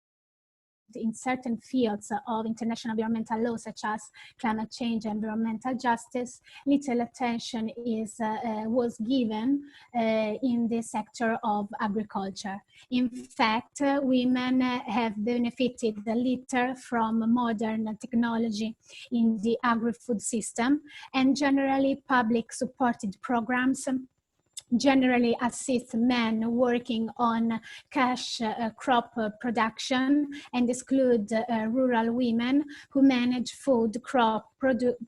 E: in certain fields of international environmental law, such as climate change and environmental justice, little attention was given in the sector of agriculture. In fact, women have benefited little from modern technology in the agri-food system, and generally public supported programs generally assist men working on cash crop production and exclude rural women who manage food crop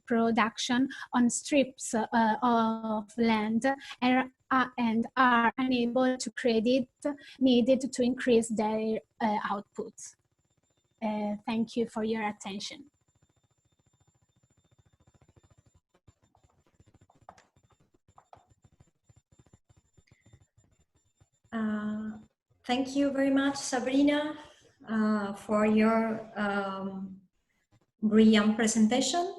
E: production on strips of land and are unable to credit needed to increase their outputs. Thank you for your attention.
A: Thank you very much, Sabrina, for your brilliant presentation.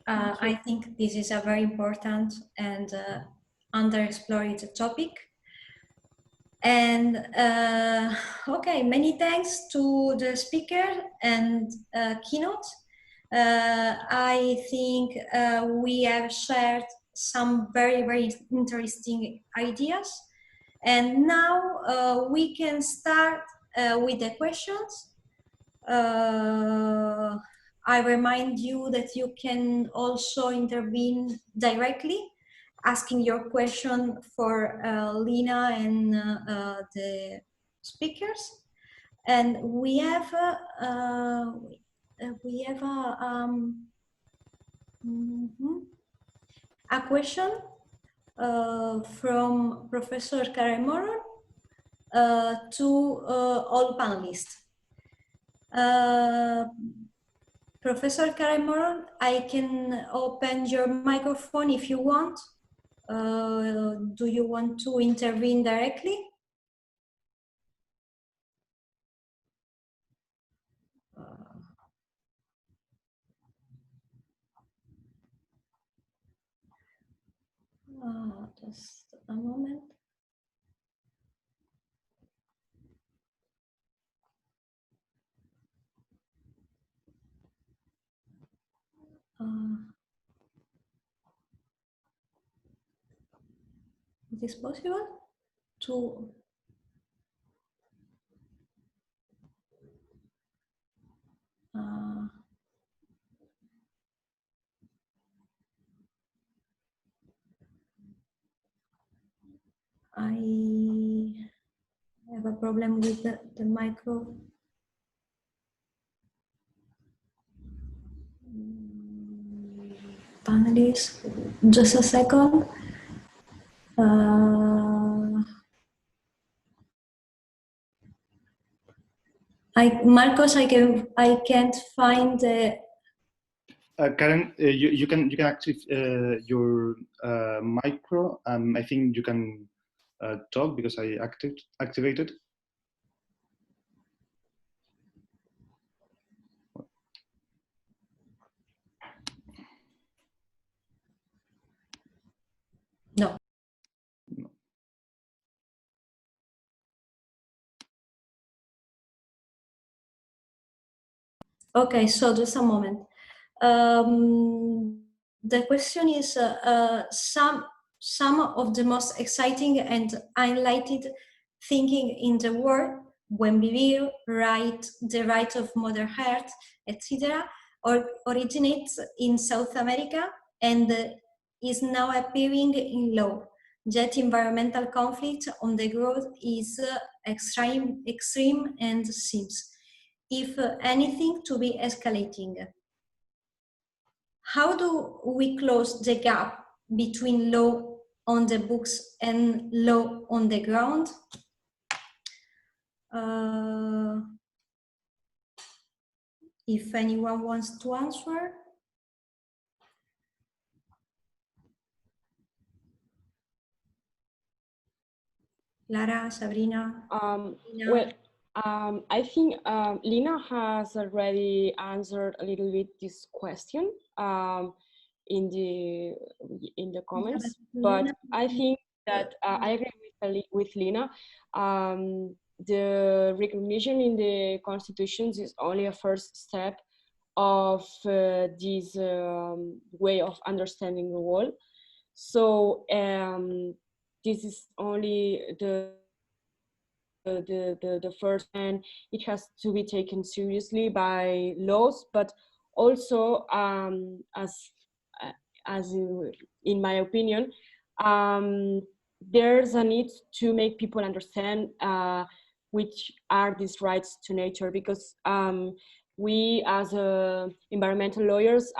A: I think this is a very important and underexplored topic. And okay, many thanks to the speaker and Keynote. I think we have shared some very, very interesting ideas. And now we can start with the questions. I remind you that you can also intervene directly, asking your question for Lina and the speakers. And we have a question from Professor Clara to all panelists. Professor Clara, I can open your microphone if you want. Do you want to intervene directly? Just a moment. Is this possible to? I have a problem with the micro. Panelists, just a second. Marcos, I can't find the.
F: Karen, you can activate your micro. I think you can talk because I activated.
A: No. Okay, so just a moment. The question is some of the most exciting and highlighted thinking in the world when we write the right of Mother Earth, etc., originates in South America and is now appearing in law. Yet environmental conflict on the growth is extreme and seems, if anything, to be escalating. How do we close the gap between law on the books and law on the ground? If anyone wants to answer. Clara, Sabrina.
C: Well, I think Lina has already answered a little bit this question in the comments, but I think that I agree with Lina. The recognition in the constitutions is only a first step of this way of understanding the world. So this is only the first, and it has to be taken seriously by laws, but also as in my opinion, there's a need to make people understand which are these rights to nature, because we as environmental lawyers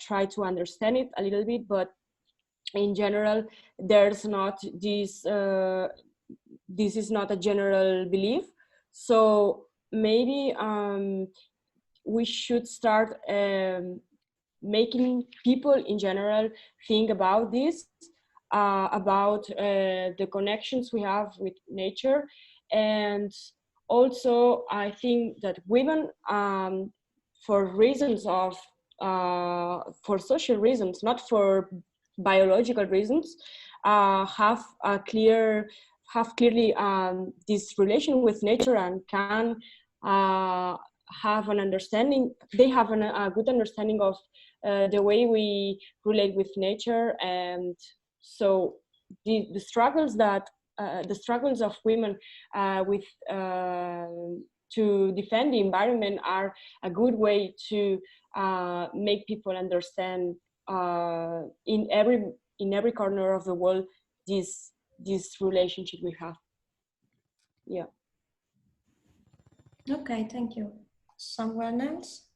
C: try to understand it a little bit, but in general there's not this this is not a general belief. So maybe we should start making people in general think about this, about the connections we have with nature. And also I think that women, for reasons of for social reasons, not for biological reasons, have clearly this relation with nature and can have an understanding. They have a good understanding of the way we relate with nature. And so the struggles that the struggles of women with to defend the environment are a good way to make people understand in every corner of the world this relationship we have. Yeah.
A: Okay, thank you. Someone else?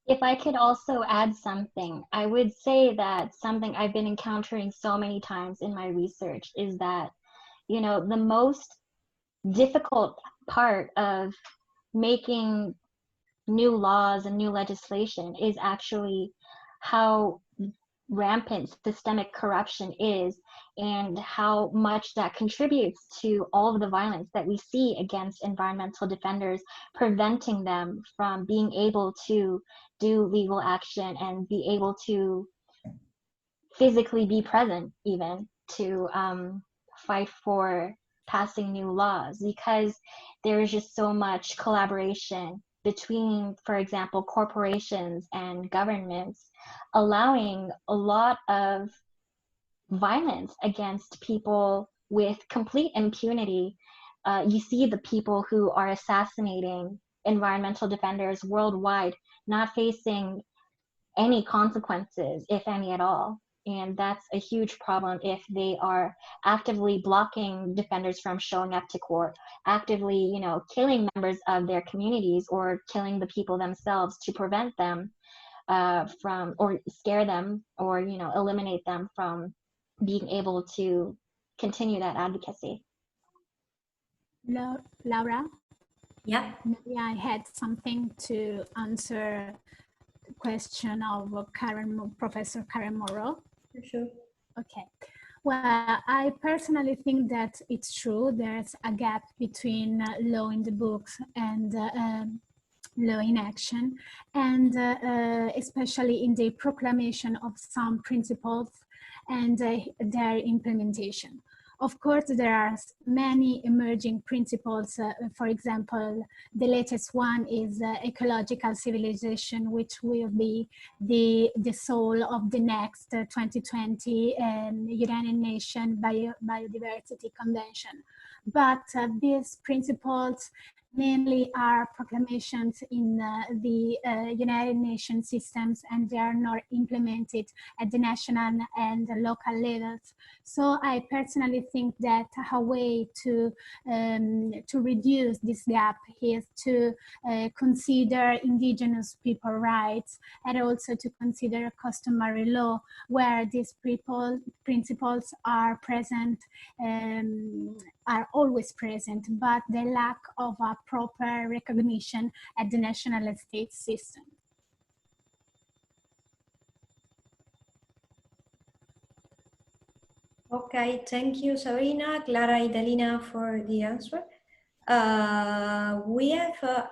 D: If I could also add something, I would say that something I've been encountering so many times in my research is that, you know, the most difficult part of making new laws and new legislation is actually how rampant systemic corruption is, and how much that contributes to all of the violence that we see against environmental defenders, preventing them from being able to do legal action and be able to physically be present even to fight for passing new laws, because there is just so much collaboration between, for example, corporations and governments, allowing a lot of violence against people with complete impunity. You see the people who are assassinating environmental defenders worldwide not facing any consequences, if any at all. And that's a huge problem if they are actively blocking defenders from showing up to court, actively, you know, killing members of their communities or killing the people themselves to prevent them from, or scare them, or, you know, eliminate them from being able to continue that advocacy.
E: Laura?
A: Yeah.
E: Maybe I had something to answer the question of Professor Karen Morrow.
A: Sure.
E: Okay. Well, I personally think that it's true. There's a gap between law in the books and law in action, and especially in the proclamation of some principles and their implementation. Of course, there are many emerging principles. For example, the latest one is ecological civilization, which will be the soul of the next 2020 United Nations Biodiversity Convention. But these principles mainly are proclamations in the United Nations systems, and they are not implemented at the national and the local levels. So I personally think that a way to reduce this gap is to consider indigenous people rights, and also to consider customary law, where these principles are present, are always present, but the lack of a proper recognition at the national state system.
A: Okay, thank you, Sabrina, Clara, and Dalena for the answer. We have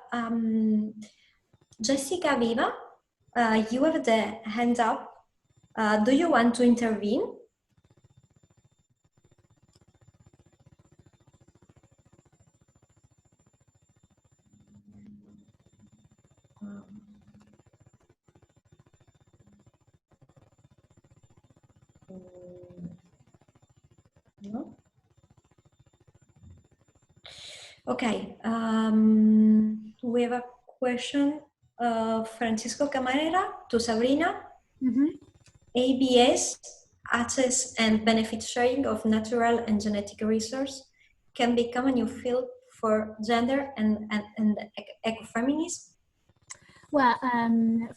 A: Jessica Viva. You have the hand up. Do you want to intervene? No? Okay, we have a question of Francisco Camarera to Sabrina. ABS, access and benefit sharing of natural and genetic resources, can become a new field for gender and ecofeminism.
E: Well,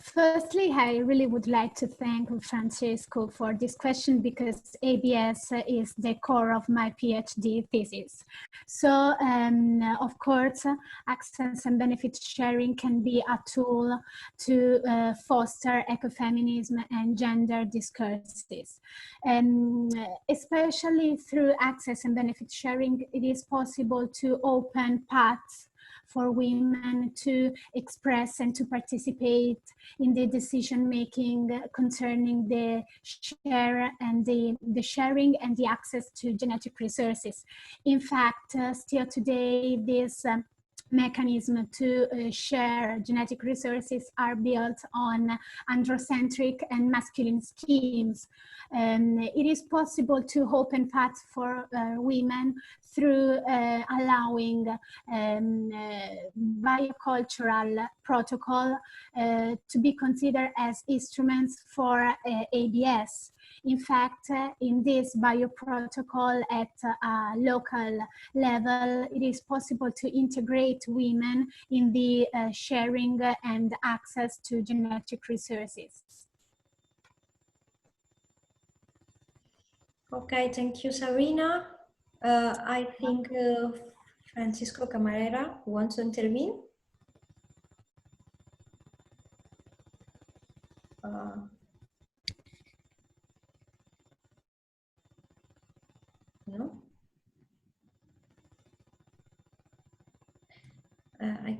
E: firstly, I really would like to thank Francisco for this question, because ABS is the core of my PhD thesis. So, of course, access and benefit sharing can be a tool to foster ecofeminism and gender discourses. Especially through access and benefit sharing, it is possible to open paths for women to express and to participate in the decision making concerning the share and the sharing and the access to genetic resources. In fact, still today, this mechanism to share genetic resources are built on androcentric and masculine schemes. It is possible to open paths for women through allowing biocultural protocol to be considered as instruments for ABS. In fact, in this bioprotocol at a local level, it is possible to integrate women in the sharing and access to genetic resources.
A: Okay, thank you, Sabrina. I think Francisco Camarera wants to intervene.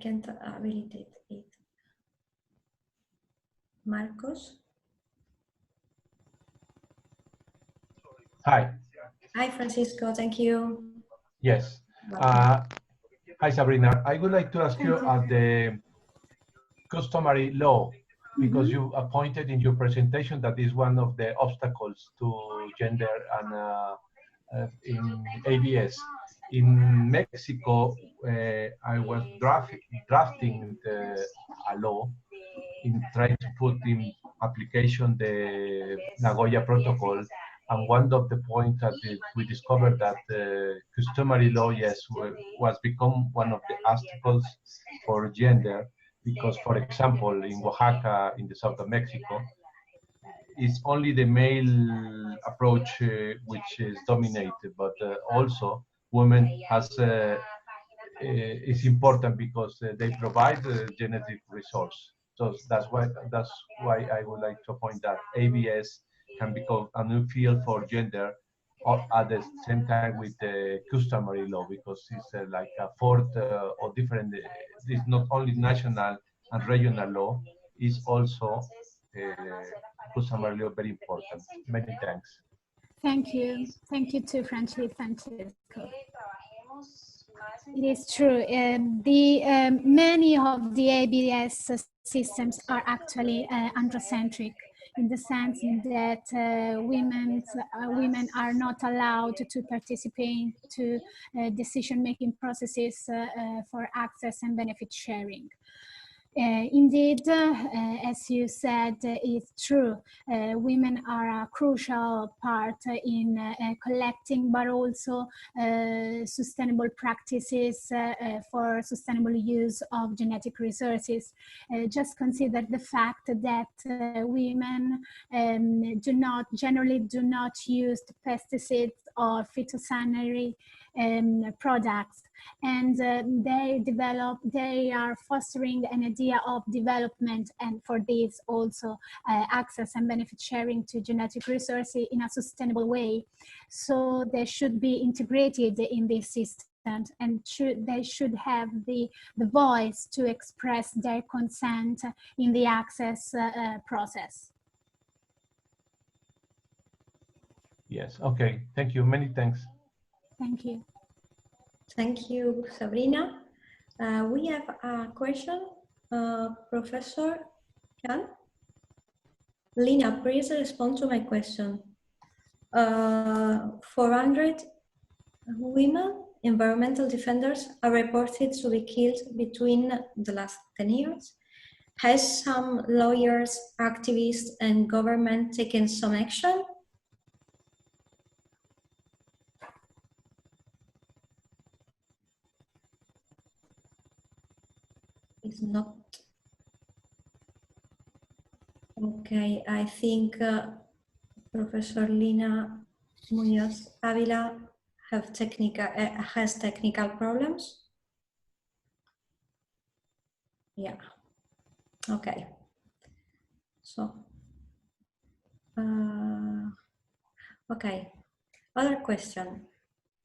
A: can't habilitate it. Marcos?
G: Hi.
A: Hi, Francisco. Thank you.
G: Yes. Hi, Sabrina. I would like to ask you at the customary law, because you pointed in your presentation that is one of the obstacles to gender and in ABS. In Mexico, I was drafting a law in trying to put in application the Nagoya Protocol. And one of the points that we discovered that customary law, yes, was become one of the obstacles for gender, because, for example, in Oaxaca, in the south of Mexico, it's only the male approach which is dominated, but also women has is important because they provide the genetic resource. So that's why I would like to point that ABS can become a new field for gender at the same time with the customary law, because it's like a fourth or different. It's not only national and regional law, it's also customary law very important. Many thanks.
E: Thank you. Thank you too, Francisco. It is true. Many of the ABS systems are actually androcentric, in the sense that women are not allowed to participate to decision-making processes for access and benefit sharing. Indeed, as you said, it's true. Women are a crucial part in collecting, but also sustainable practices for sustainable use of genetic resources. Just consider the fact that women generally do not use pesticides or phytosanitary products, and they are fostering an idea of development, and for this also access and benefit sharing to genetic resources in a sustainable way. So they should be integrated in this system, and they should have the voice to express their consent in the access process.
G: Yes, okay, thank you, many thanks.
E: Thank you.
A: Thank you, Sabrina. We have a question, Professor Tran. Lina, please respond to my question. 400 women environmental defenders are reported to be killed between the last 10 years. Has some lawyers, activists, and government taken some action? It's not. Okay, I think Professor Lina Muñoz-Avila has technical problems. Yeah. Okay. So, okay. Other question.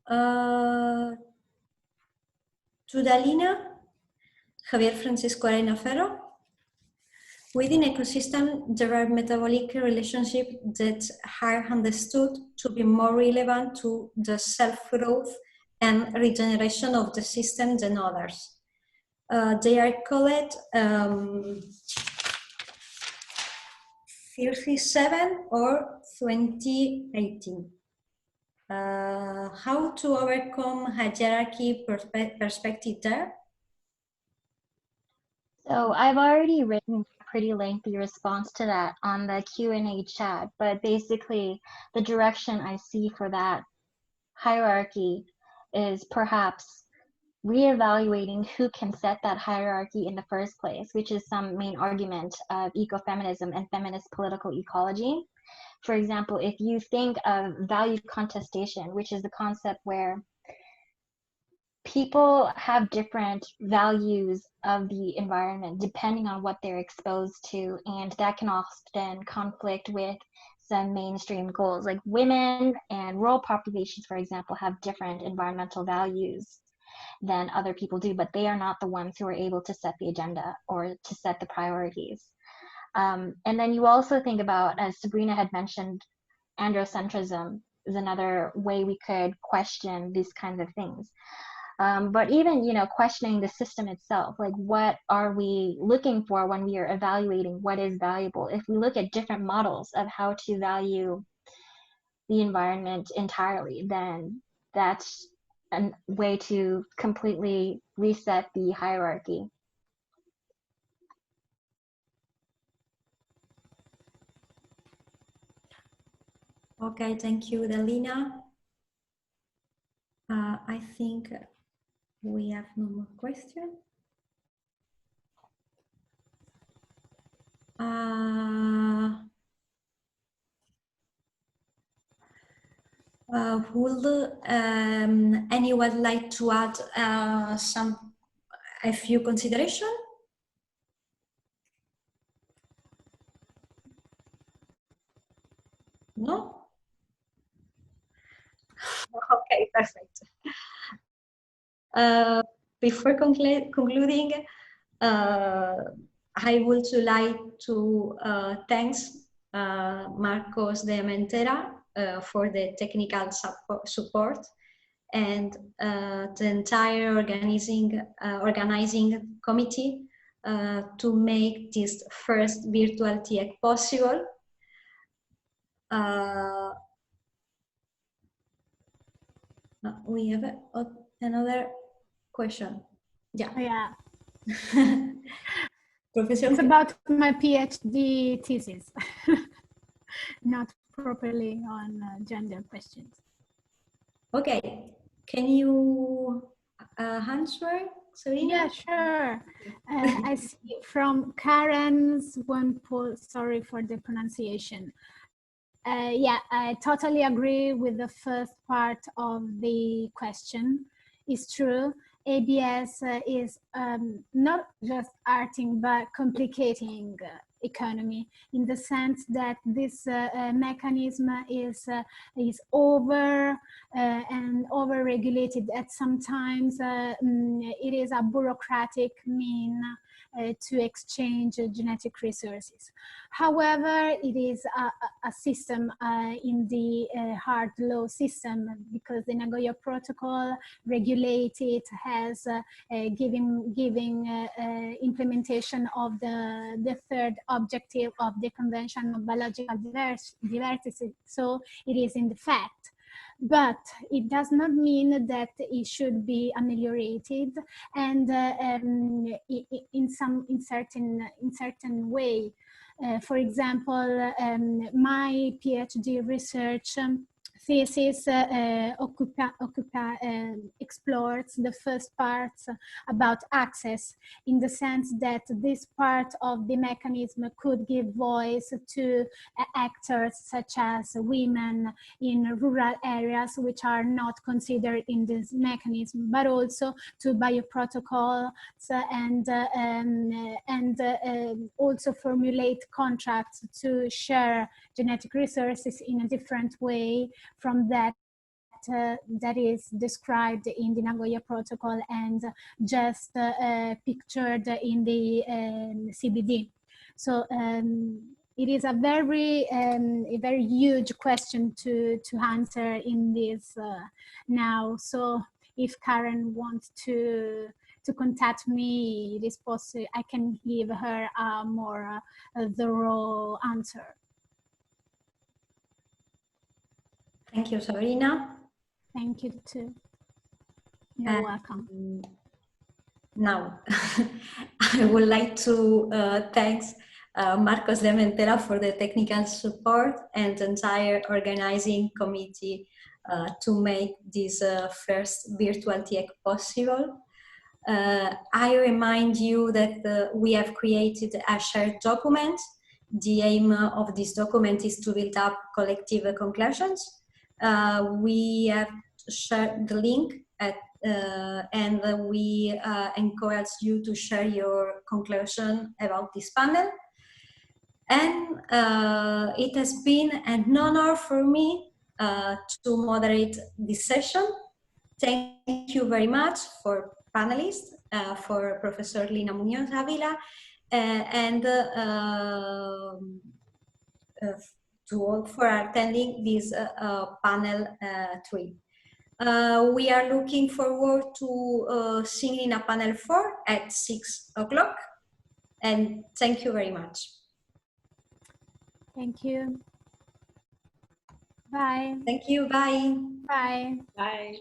A: To Dalena, Javier Francisco Arena Ferro. Within ecosystem, there are metabolic relationships that are understood to be more relevant to the self-growth and regeneration of the system than others. They are called 37 or 2018. How to overcome hierarchy perspective there?
D: So I've already written a pretty lengthy response to that on the Q&A chat, but basically the direction I see for that hierarchy is perhaps reevaluating who can set that hierarchy in the first place, which is some main argument of ecofeminism and feminist political ecology. For example, if you think of value contestation, which is the concept where people have different values of the environment depending on what they're exposed to, and that can often conflict with some mainstream goals. Like women and rural populations, for example, have different environmental values. than other people do, but they are not the ones who are able to set the agenda or to set the priorities. And then you also think about, as Sabrina had mentioned, androcentrism is another way we could question these kinds of things. But even, you know, questioning the system itself, like what are we looking for when we are evaluating what is valuable? If we look at different models of how to value the environment entirely, then that's a way to completely reset the hierarchy.
A: Okay, thank you, Dalena. I think we have no more questions. Would anyone like to add a few considerations? No? Okay, perfect. Before concluding, I would like to thank Marcos de Mentera for the technical support and the entire organizing committee to make this first virtual TIEC possible. We have another question.
E: Yeah.
A: Professor,
E: it's about my PhD thesis, not properly on gender questions.
A: Okay, can you answer, Sabrina?
E: Yeah, sure. I see from Karen's one poll, sorry for the pronunciation. Yeah, I totally agree with the first part of the question. It's true. ABS is not just arting, but complicating economy in the sense that this mechanism is over and over-regulated. At sometimes it is a bureaucratic mean to exchange genetic resources. However, it is a system in the hard law system, because the Nagoya Protocol regulates it, has giving implementation of the third objective of the Convention on Biological Diversity. So it is in the fact. But it does not mean that it should be ameliorated, and in certain way. For example, my PhD research thesis explores the first part about access, in the sense that this part of the mechanism could give voice to actors such as women in rural areas, which are not considered in this mechanism, but also to bioprotocols and also formulate contracts to share genetic resources in a different way from that is described in the Nagoya Protocol and just pictured in the CBD. So it is a very huge question to answer in this now. So if Karen wants to contact me, it is possible I can give her a more thorough answer.
A: Thank you, Sabrina.
E: Thank you too. You're welcome.
A: Now, I would like to thank Marcos de Mentera for the technical support and the entire organizing committee to make this first virtual TIEC possible. I remind you that we have created a shared document. The aim of this document is to build up collective conclusions. We have shared the link and we encourage you to share your conclusion about this panel. And it has been an honor for me to moderate this session. thank you very much for panelists, for Professor Lina Muñoz-Avila, and to all for attending this panel 3. We are looking forward to seeing in a panel 4 at 6 o'clock, and thank you very much.
E: Thank you. Bye.
A: Thank you, bye.
E: Bye.
C: Bye.